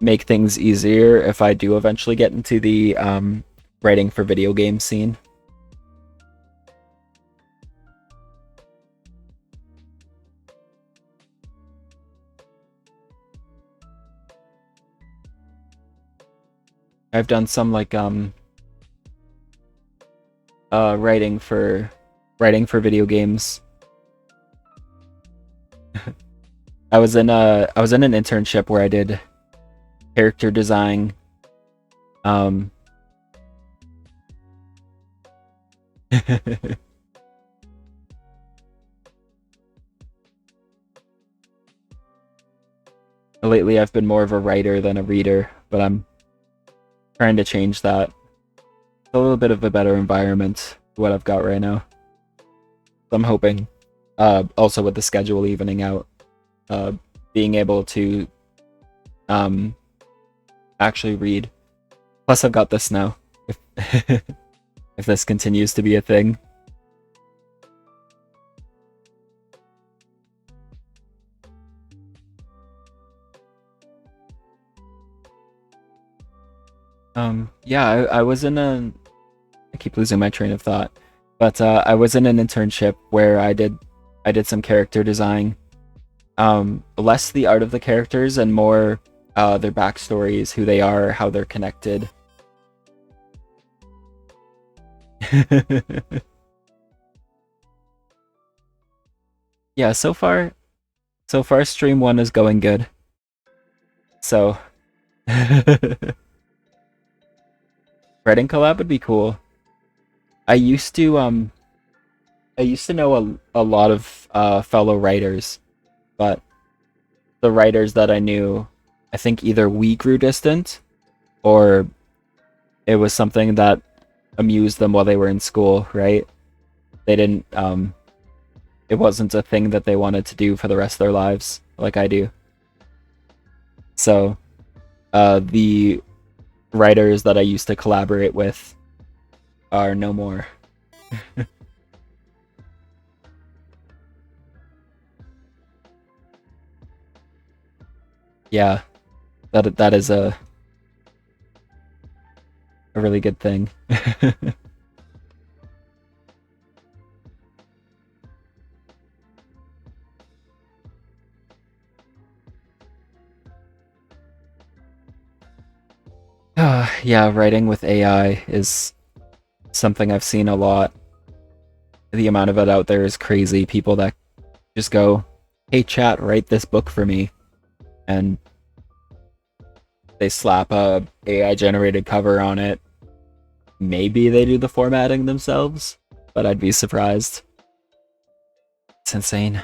make things easier if I do eventually get into the writing for video game scene. I've done some like writing for video games. I was in an internship where I did character design. Lately I've been more of a writer than a reader, but I'm trying to change that. It's a little bit of a better environment, what I've got right now. So I'm hoping, also with the schedule evening out, being able to actually read. Plus I've got this now, if, if this continues to be a thing. Yeah, I was in a... I keep losing my train of thought. But I was in an internship where I did some character design. Less the art of the characters and more their backstories, who they are, how they're connected. Yeah, so far stream 1 is going good. So writing collab would be cool. I used to know a lot of fellow writers, but the writers that I knew, I think either we grew distant or it was something that amused them while they were in school, right? They didn't it wasn't a thing that they wanted to do for the rest of their lives like I do. So, the writers that I used to collaborate with are no more. Yeah, that is a really good thing. Yeah, writing with AI is something I've seen a lot. The amount of it out there is crazy. People that just go, "Hey chat, write this book for me." And they slap a AI generated cover on it. Maybe they do the formatting themselves, but I'd be surprised. It's insane.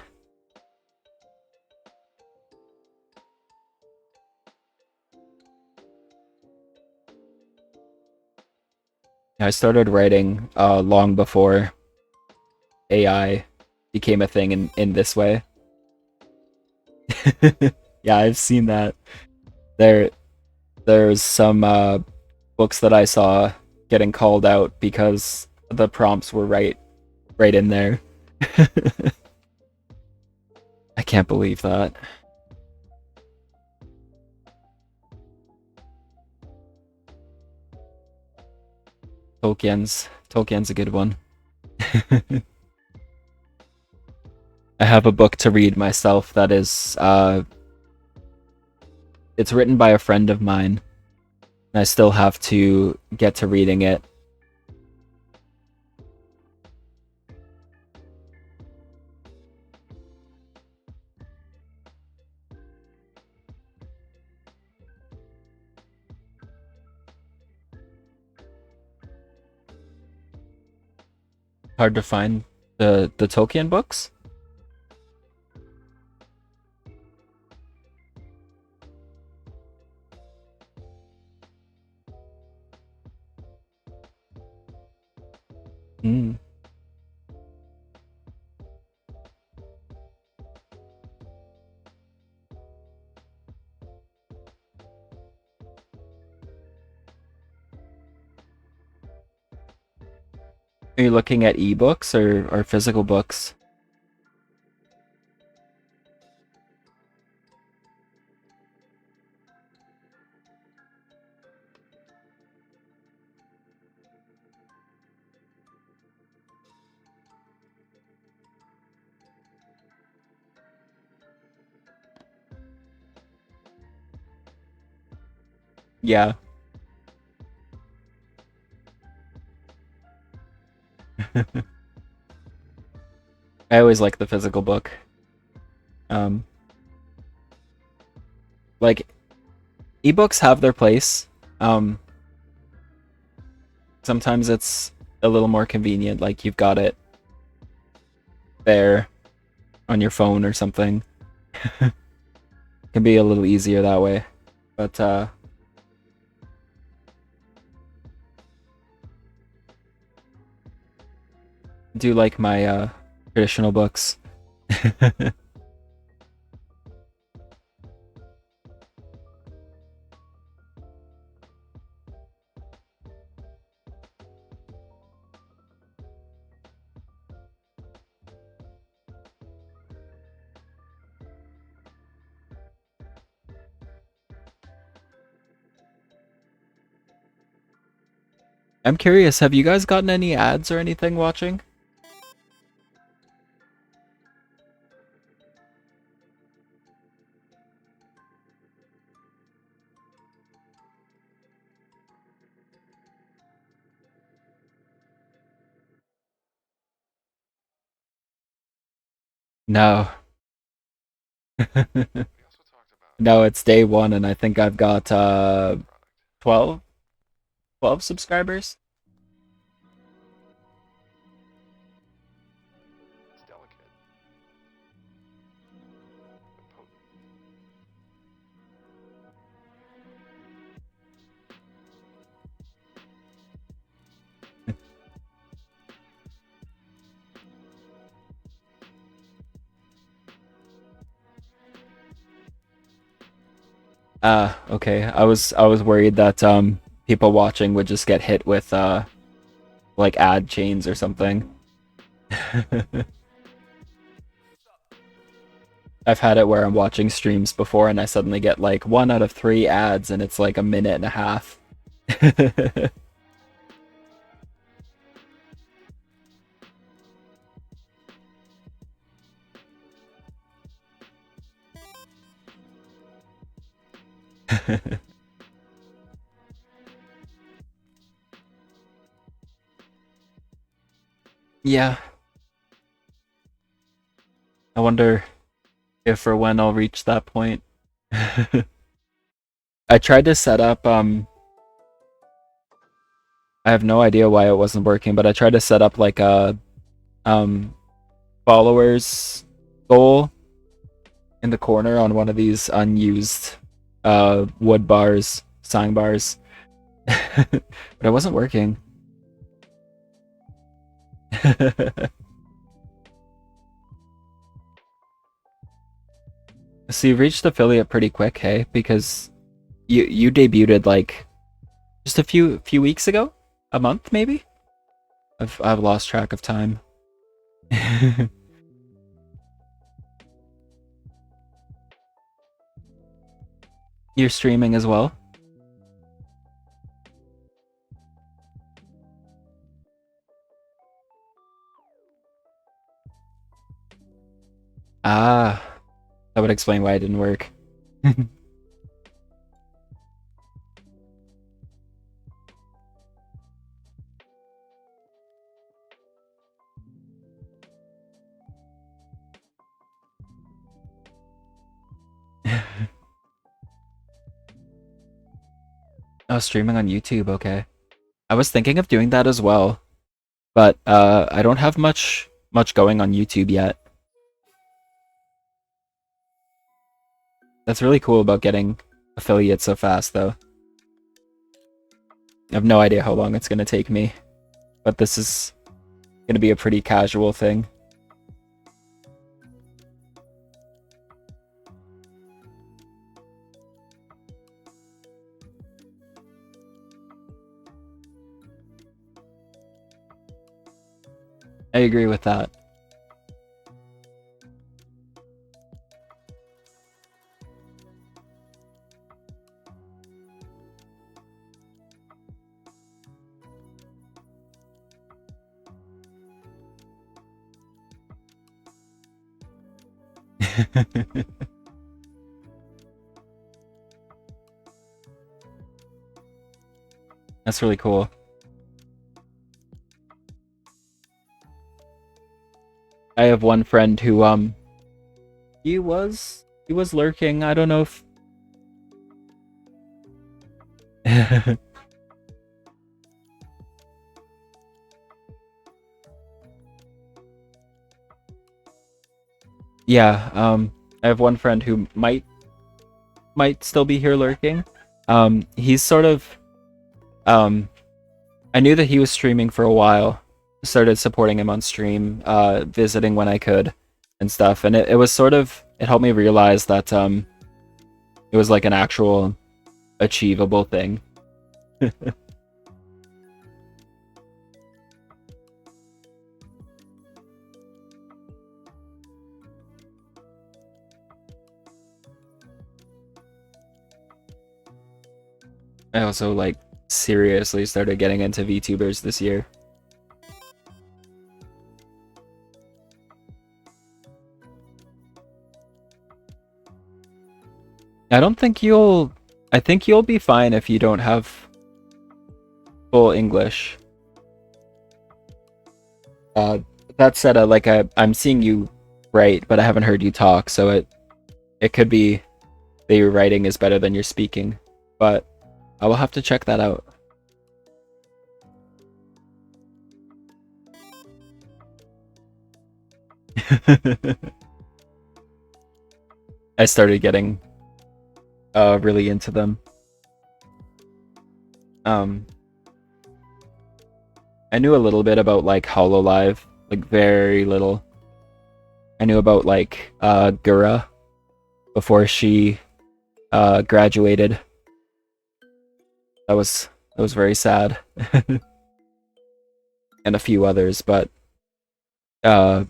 I started writing long before AI became a thing in this way. Yeah, I've seen that. There there's some books that I saw getting called out because the prompts were right in there. I can't believe that. Tolkien's a good one. I have a book to read myself that is it's written by a friend of mine, and I still have to get to reading it. Hard to find the Tolkien books? Hmm. Are you looking at ebooks or physical books? Yeah. I always like the physical book. Um, like ebooks have their place. Um, Sometimes it's a little more convenient, like you've got it there on your phone or something. Can be a little easier that way. But I do like my traditional books. I'm curious, have you guys gotten any ads or anything watching? No. No, it's day one and I think I've got 12 12 subscribers. Okay. I was worried that people watching would just get hit with like ad chains or something. I've had it where I'm watching streams before and I suddenly get like 1 out of 3 ads and it's like a minute and a half. Yeah, I wonder if or when I'll reach that point. I tried to set up I have no idea why it wasn't working, but I tried to set up like a um followers goal in the corner on one of these unused wood bars, sign bars. But it wasn't working. So you reached affiliate pretty quick, hey? Because you debuted like just a few weeks ago? A month maybe? I've lost track of time. You're streaming as well? Ah, that would explain why it didn't work. Oh, streaming on YouTube, okay. I was thinking of doing that as well. But I don't have much going on YouTube yet. That's really cool about getting affiliates so fast, though. I have no idea how long it's going to take me, but this is going to be a pretty casual thing. I agree with that. That's really cool. I have one friend who he was lurking. I don't know if yeah, I have one friend who might still be here lurking. He's sort of I knew that he was streaming for a while. Started supporting him on stream, visiting when I could and stuff, and it was sort of, it helped me realize that it was like an actual achievable thing. I also like seriously started getting into VTubers this year. I don't think you'll I think you'll be fine if you don't have full English. Uh that said, I'm seeing you write, but I haven't heard you talk, so it could be that your writing is better than your speaking, but I will have to check that out. I started getting really into them. I knew a little bit about like HoloLive, like very little. I knew about like Gura before she graduated. That was very sad. And a few others, but I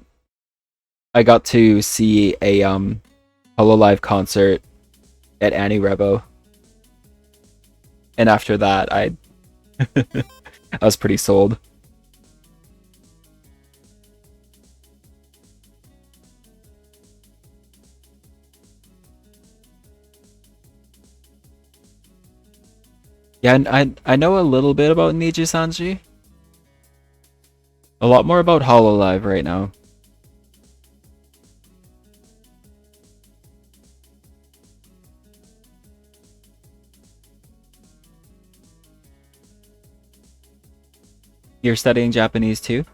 got to see a HoloLive concert at Annie Revo. And after that, I was pretty sold. Yeah, and I know a little bit about Niji Sanji. A lot more about HoloLive right now. You're studying Japanese too?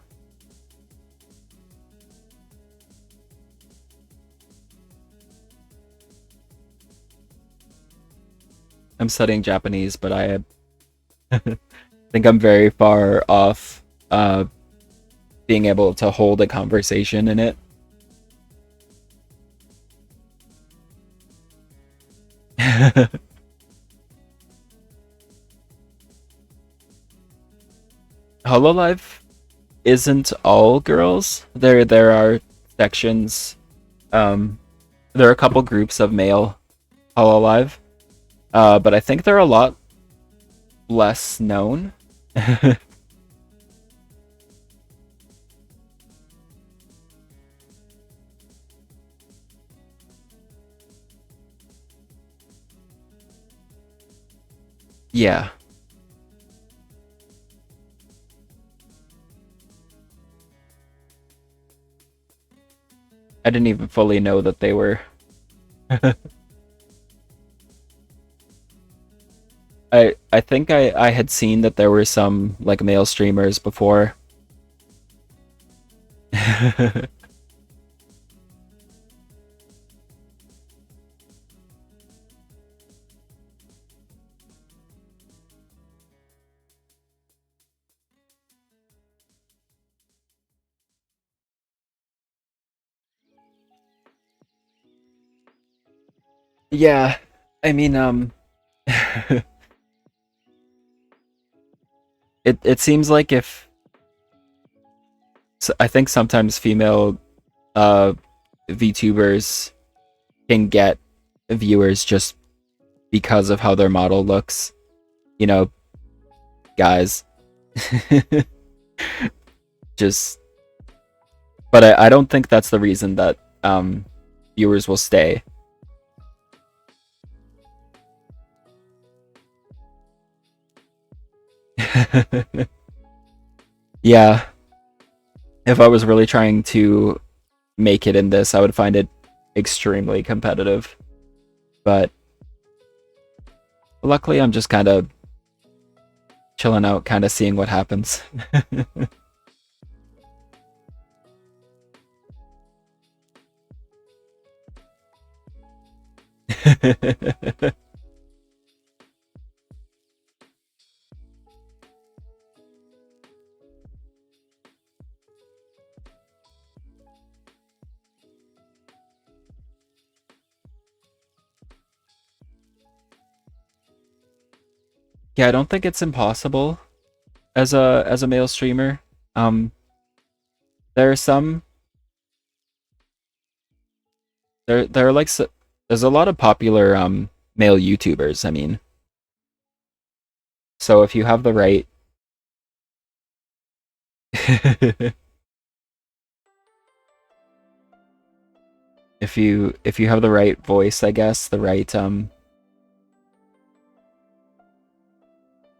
I'm studying Japanese, but I think I'm very far off being able to hold a conversation in it. HoloLive isn't all girls. There are sections. There are a couple groups of male HoloLive, but I think they're a lot less known. Yeah. I didn't even fully know that they were. I think I had seen that there were some like male streamers before, Yeah, I mean, it seems like if I think sometimes female uh VTubers can get viewers just because of how their model looks. You know, guys. Just, but I don't think that's the reason that viewers will stay. Yeah, if I was really trying to make it in this, I would find it extremely competitive. But luckily, I'm just kind of chilling out, kind of seeing what happens. Yeah, I don't think it's impossible as a male streamer. Um, there are some there are like there's a lot of popular male YouTubers. I mean, so if you have the right if you have the right voice, I guess, the right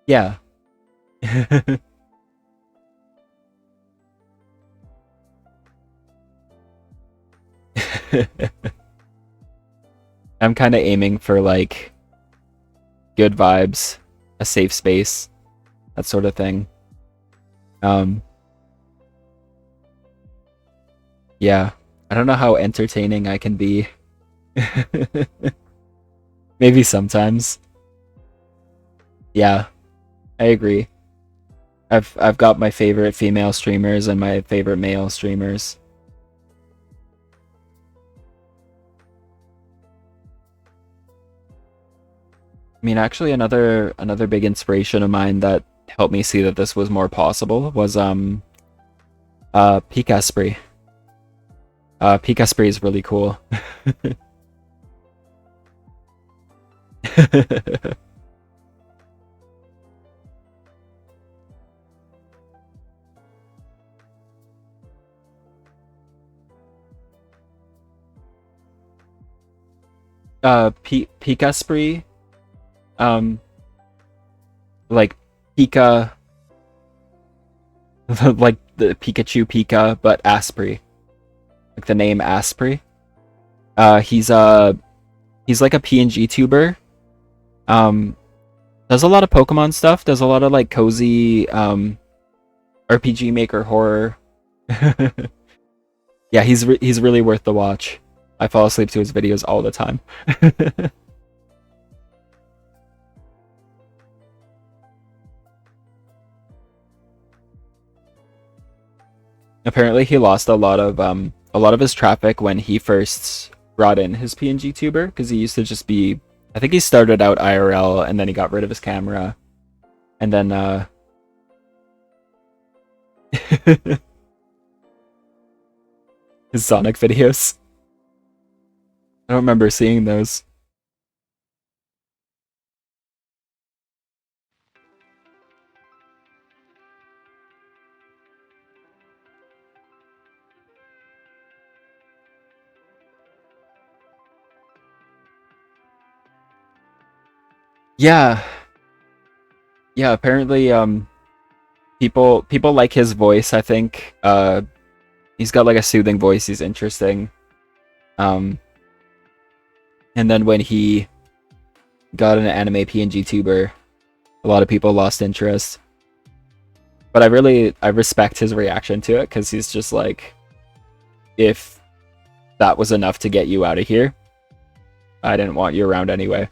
yeah. I'm kind of aiming for like good vibes, a safe space, that sort of thing. Um yeah. I don't know how entertaining I can be. Maybe sometimes. Yeah, I agree. I've got my favorite female streamers and my favorite male streamers. I mean, actually, another big inspiration of mine that helped me see that this was more possible was Pika. Pika is really cool. Pika, um, like Pika, like the Pikachu Pika, but Asprey, like the name Asprey. He's like a PNG tuber. Um, does a lot of Pokemon stuff. Does a lot of like cozy RPG Maker horror. Yeah, he's really worth the watch. I fall asleep to his videos all the time. Apparently, he lost a lot of his traffic when he first brought in his PNG tuber because he used to just be. I think he started out IRL and then he got rid of his camera, and then his Sonic videos. I don't remember seeing those. Yeah, yeah. Apparently, people like his voice. I think he's got like a soothing voice. He's interesting. Um, and then when he got an anime PNG tuber, a lot of people lost interest. But I respect his reaction to it because he's just like, if that was enough to get you out of here, I didn't want you around anyway.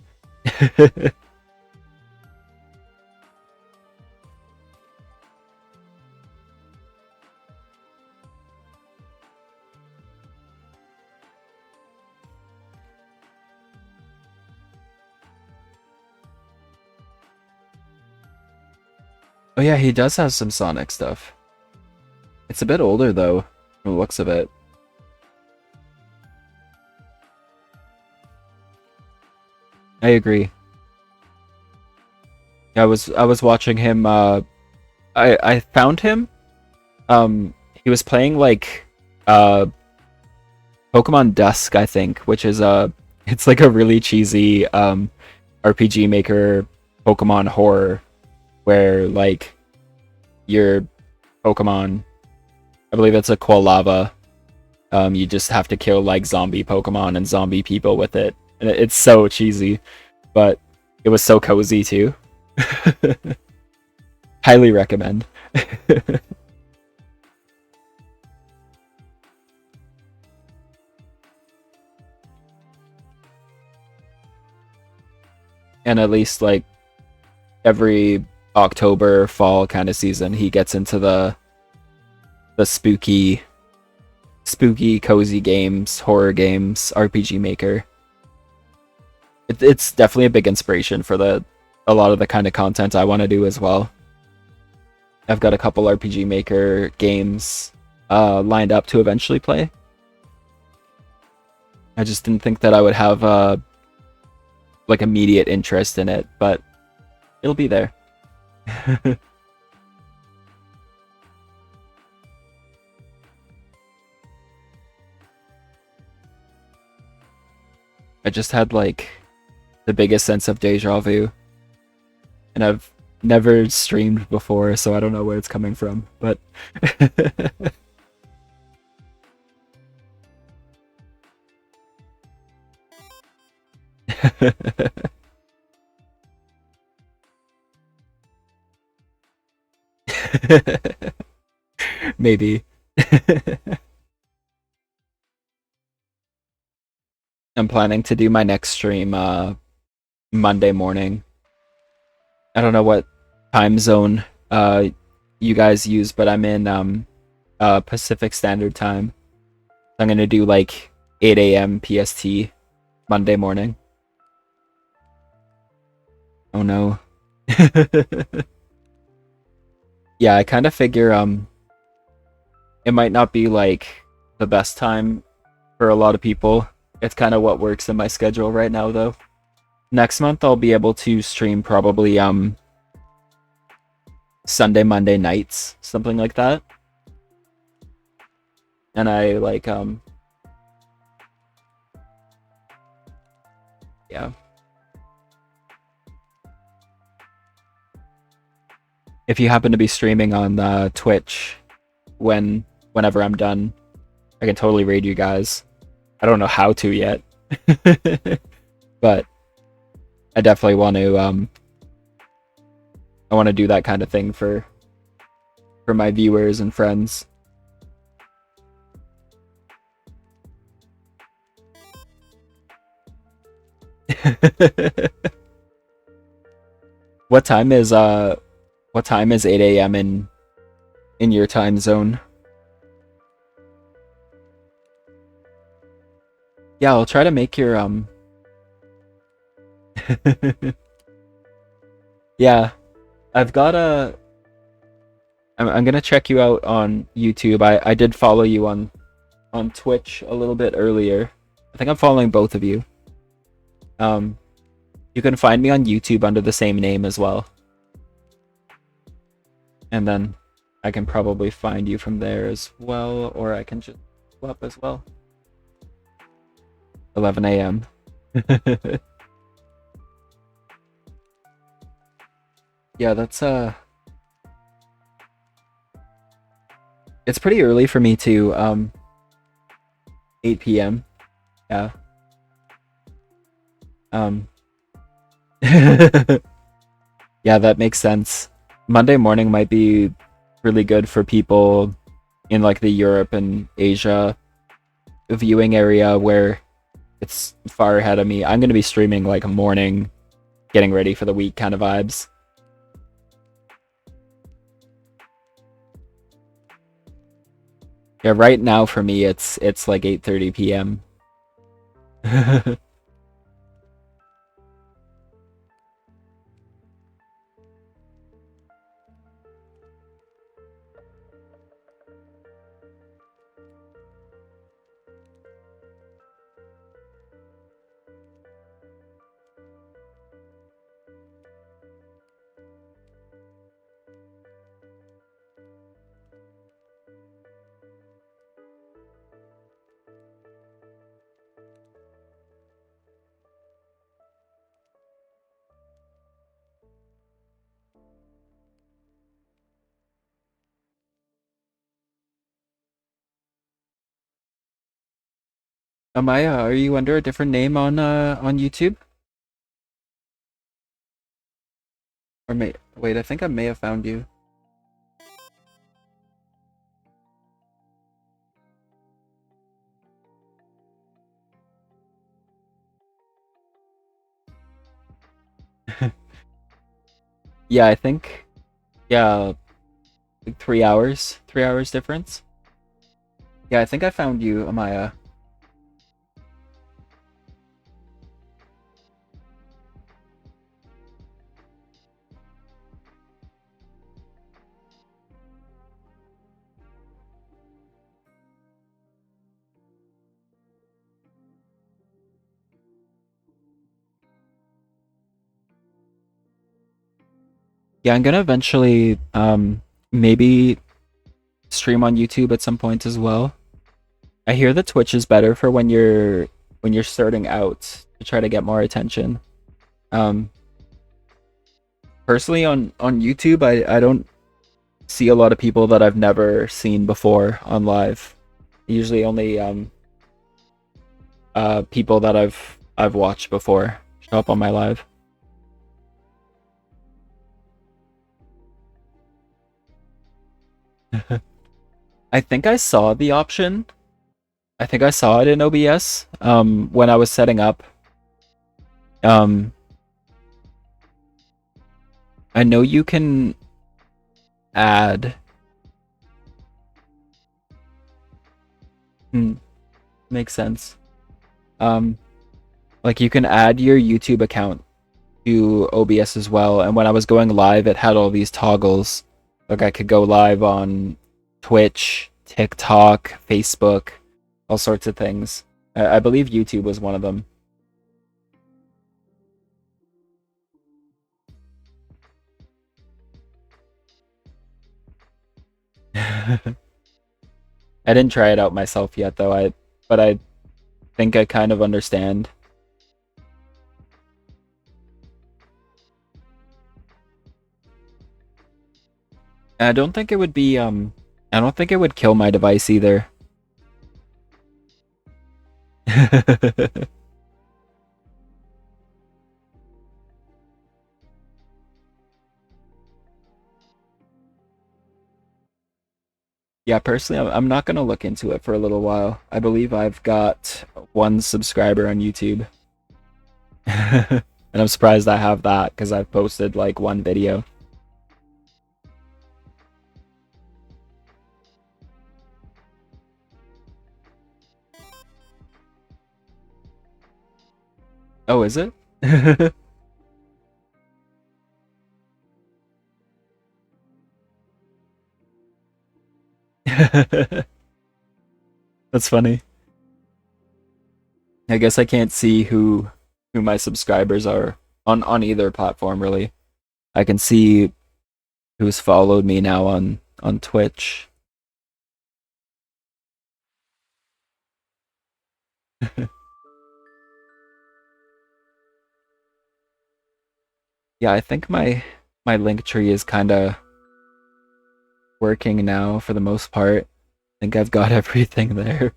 Oh yeah, he does have some Sonic stuff. It's a bit older though, from the looks of it. I agree. I was watching him. I found him. He was playing like Pokemon Dusk, I think, which is it's like a really cheesy RPG Maker Pokemon horror where like your Pokemon, I believe it's a Quilava. You just have to kill like zombie Pokemon and zombie people with it. And it's so cheesy, but it was so cozy too. Highly recommend. And at least like every October, fall kind of season, he gets into the spooky, cozy games, horror games, RPG Maker. It's definitely a big inspiration for a lot of the kind of content I want to do as well. I've got a couple RPG Maker games lined up to eventually play. I just didn't think that I would have like immediate interest in it, but it'll be there. I just had like the biggest sense of deja vu, and I've never streamed before, so I don't know where it's coming from, but maybe. I'm planning to do my next stream Monday morning. I don't know what time zone you guys use, but I'm in Pacific Standard Time. I'm gonna do like 8 a.m. PST Monday morning. Oh no. Yeah, I kind of figure it might not be like the best time for a lot of people. It's kind of what works in my schedule right now though. Next month I'll be able to stream probably Sunday, Monday nights, something like that. And I like yeah. If you happen to be streaming on Twitch whenever I'm done, I can totally raid you guys. I don't know how to yet. But I definitely want to I want to do that kind of thing for my viewers and friends. What time is 8 a.m. in your time zone? Yeah, I'll try to make your yeah, I've got a I'm gonna check you out on YouTube. I did follow you on Twitch a little bit earlier. I think I'm following both of you. You can find me on YouTube under the same name as well. And then I can probably find you from there as well, or I can just go up as well. 11 a.m. Yeah, that's it's pretty early for me too. 8 p.m. Yeah. Yeah, that makes sense. Monday morning might be really good for people in like the Europe and Asia viewing area where it's far ahead of me. I'm gonna be streaming like a morning, getting ready for the week kind of vibes. Yeah, right now for me it's like 8:30 p.m. Amaya, are you under a different name on YouTube? Or may wait, I think I may have found you. Yeah, I think yeah, like 3 hours. 3 hours difference. Yeah, I think I found you, Amaya. Yeah, I'm gonna eventually maybe stream on YouTube at some point as well. I hear the Twitch is better for when you're starting out to try to get more attention. Um Personally on YouTube I don't see a lot of people that I've never seen before on live. Usually only people that I've watched before show up on my live. I think I saw the option. I think I saw it in OBS when I was setting up. Um I know you can add hmm, makes sense. Um like you can add your YouTube account to OBS as well. And when I was going live, it had all these toggles. Like I could go live on Twitch, TikTok, Facebook, all sorts of things. I believe YouTube was one of them. I didn't try it out myself yet, though. But I think I kind of understand. I don't think it would be I don't think it would kill my device either. Yeah, personally, I'm not gonna look into it for a little while. I believe I've got one subscriber on YouTube. And I'm surprised I have that because I've posted like one video. Oh, is it? That's funny. I guess I can't see who my subscribers are on either platform really. I can see who's followed me now on Twitch. Yeah, I think my link tree is kind of working now for the most part. I think I've got everything there.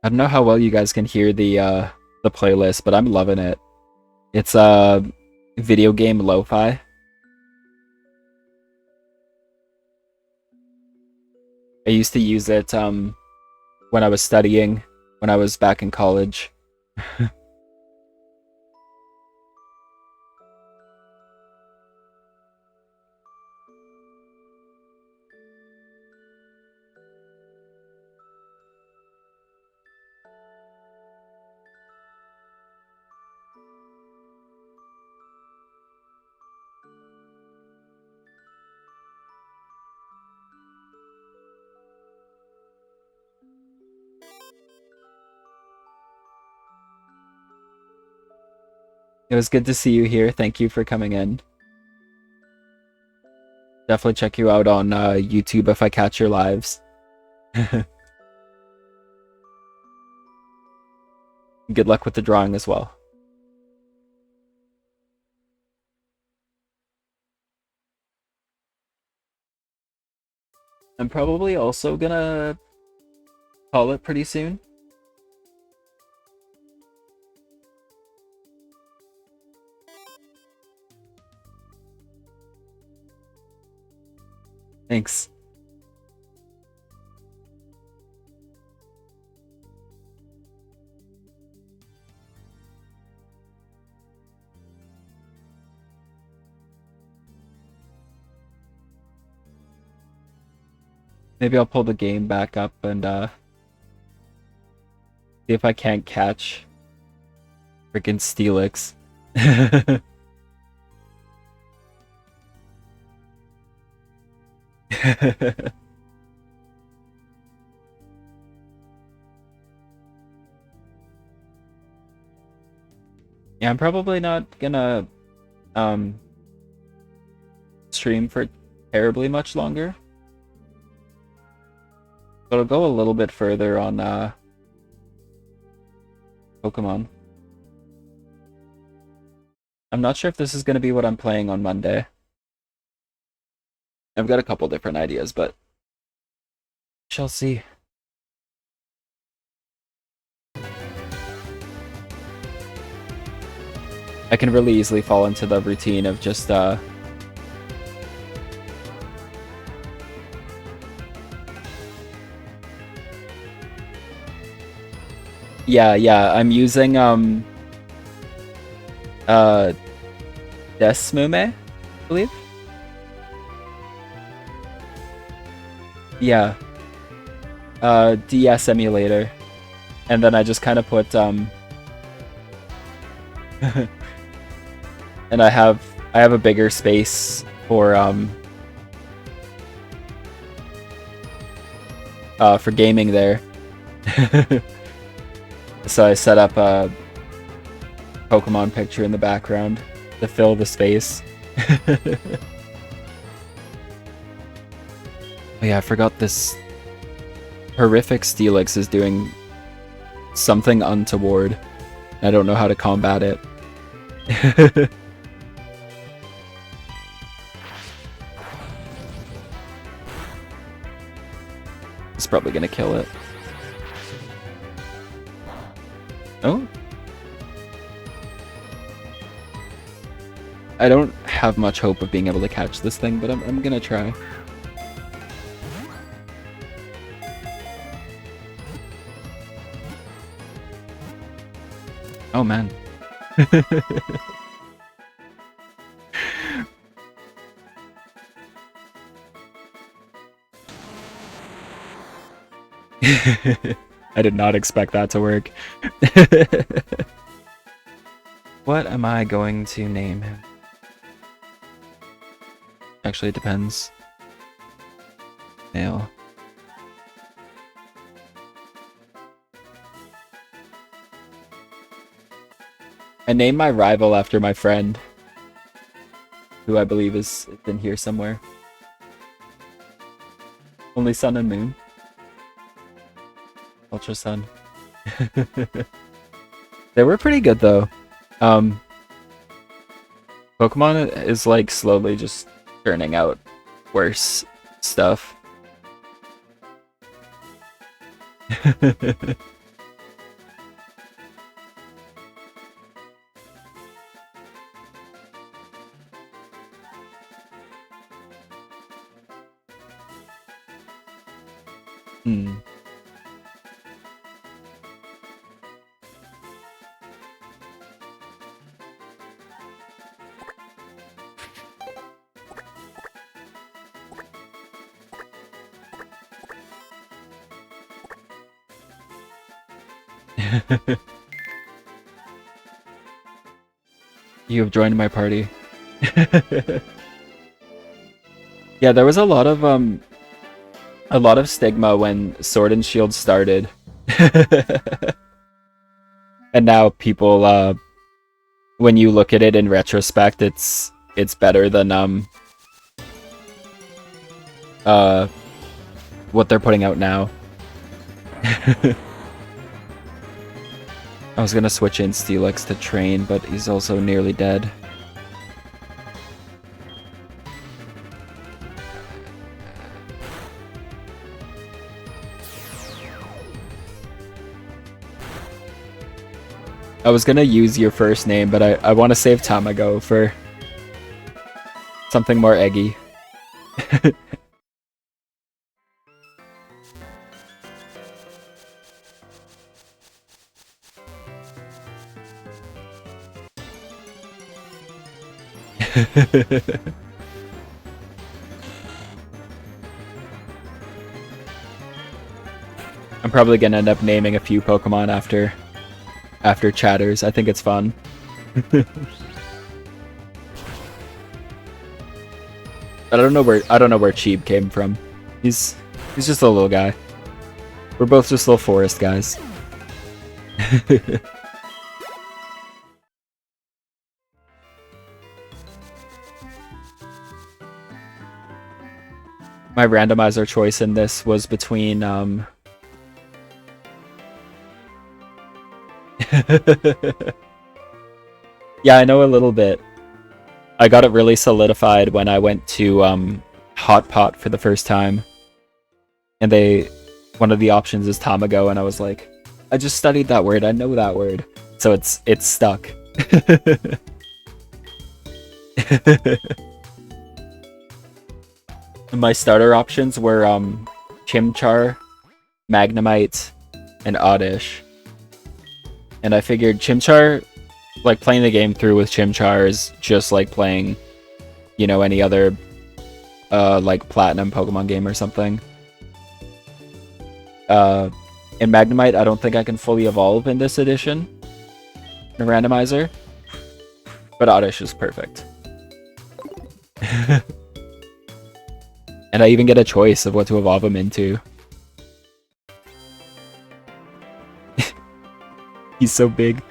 I don't know how well you guys can hear the playlist, but I'm loving it. It's video game lo-fi. I used to use it when I was studying, when I was back in college. It was good to see you here. Thank you for coming in. Definitely check you out on YouTube if I catch your lives. Good luck with the drawing as well. I'm probably also gonna call it pretty soon. Thanks. Maybe I'll pull the game back up and see if I can't catch freaking Steelix. Yeah, I'm probably not gonna stream for terribly much longer. But I'll go a little bit further on Pokemon. I'm not sure if this is gonna be what I'm playing on Monday. I've got a couple different ideas, but shall see. I can really easily fall into the routine of just yeah, I'm using Desmume, I believe. Yeah. DS emulator. And then I just kind of put and I have a bigger space for gaming there. So I set up a Pokemon picture in the background to fill the space. Oh yeah, I forgot this horrific Steelix is doing something untoward. I don't know how to combat it. It's probably gonna kill it. Oh. I don't have much hope of being able to catch this thing, but I'm gonna try. Oh man. I did not expect that to work. What am I going to name him? Actually, it depends. Male. I named my rival after my friend, who I believe is in here somewhere. Only Sun and Moon. Ultra Sun. They were pretty good though. Pokemon is like slowly just turning out worse stuff. Hmm. You have joined my party. Yeah, there was a lot of stigma when Sword and Shield started. And now people when you look at it in retrospect, it's better than what they're putting out now. I was gonna switch in Steelix to train, but he's also nearly dead. I was gonna use your first name, but I want to save Tamago for something more eggy. I'm probably gonna end up naming a few Pokemon after chatters. I think it's fun. But I don't know where Cheeb came from. He's just a little guy. We're both just little forest guys. My randomizer choice in this was between yeah, I know a little bit. I got it really solidified when I went to Hot Pot for the first time. And one of the options is Tamago, and I was like, I just studied that word, I know that word. So it's stuck. My starter options were Chimchar, Magnemite, and Oddish. And I figured Chimchar, like playing the game through with Chimchar is just like playing, you know, any other like Platinum Pokemon game or something. In Magnemite, I don't think I can fully evolve in this edition, in Randomizer, but Oddish is perfect. And I even get a choice of what to evolve him into. He's so big.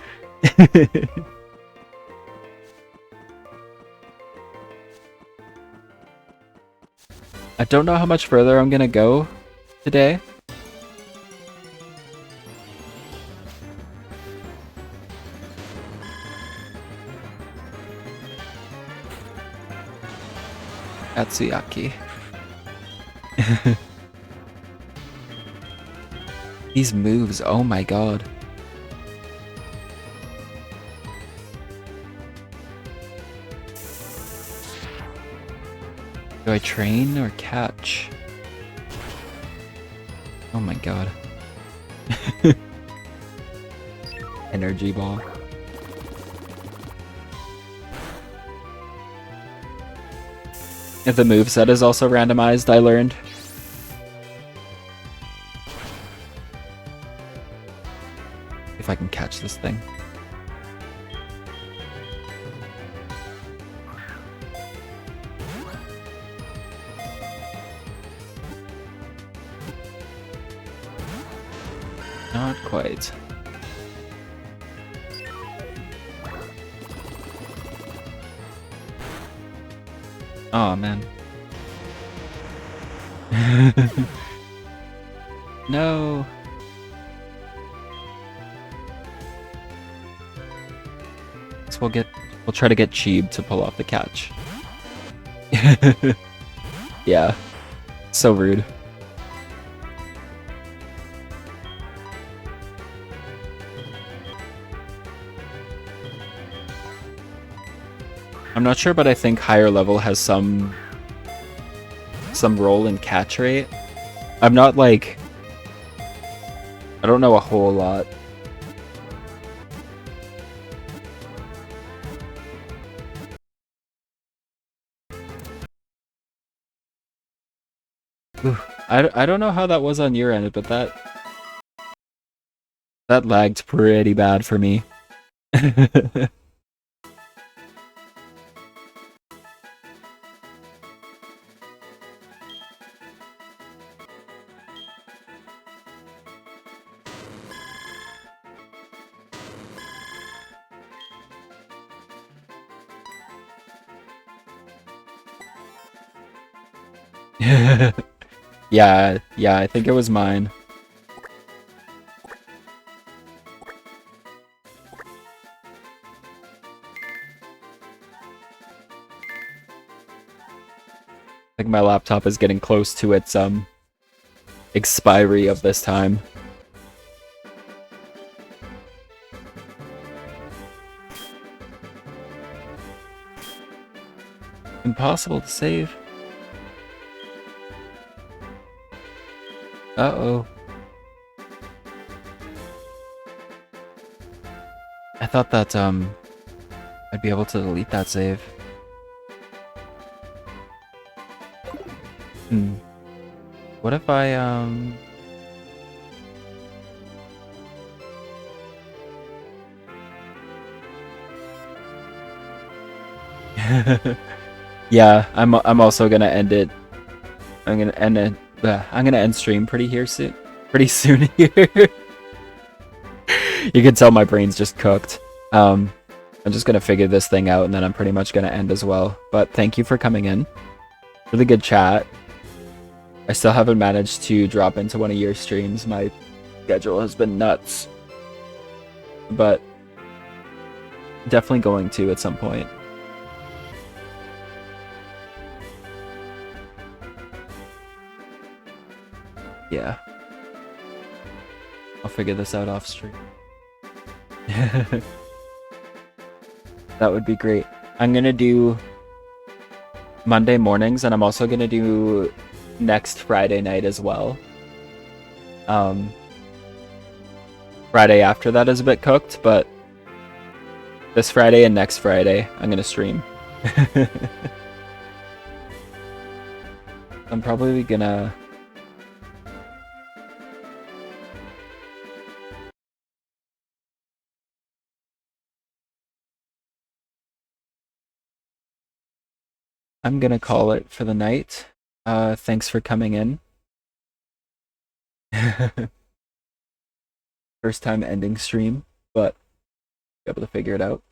I don't know how much further I'm gonna go today. Atsuyaki. These moves, oh my god. Do I train or catch? Oh my god. Energy ball. If the moveset is also randomized, I learned. If I can catch this thing. Not quite. Oh man. No. So we'll try to get Cheeb to pull off the catch. Yeah. So rude. I'm not sure, but I think higher level has some role in catch rate. I'm not like I don't know a whole lot. I don't know how that was on your end, but that lagged pretty bad for me. Yeah, I think it was mine. I think my laptop is getting close to its expiry of this time. Impossible to save. Uh-oh. I thought that I'd be able to delete that save. What if I yeah, I'm also gonna end it. I'm gonna end it. I'm gonna end stream pretty soon here. You can tell my brain's just cooked. I'm just gonna figure this thing out, and then I'm pretty much gonna end as well. But thank you for coming in. Really good chat. I still haven't managed to drop into one of your streams. My schedule has been nuts. But definitely going to at some point. Yeah. I'll figure this out off stream. That would be great. I'm gonna do Monday mornings, and I'm also gonna do next Friday night as well. Friday after that is a bit cooked, but this Friday and next Friday I'm gonna stream. I'm probably gonna call it for the night. Thanks for coming in. First time ending stream, but be able to figure it out.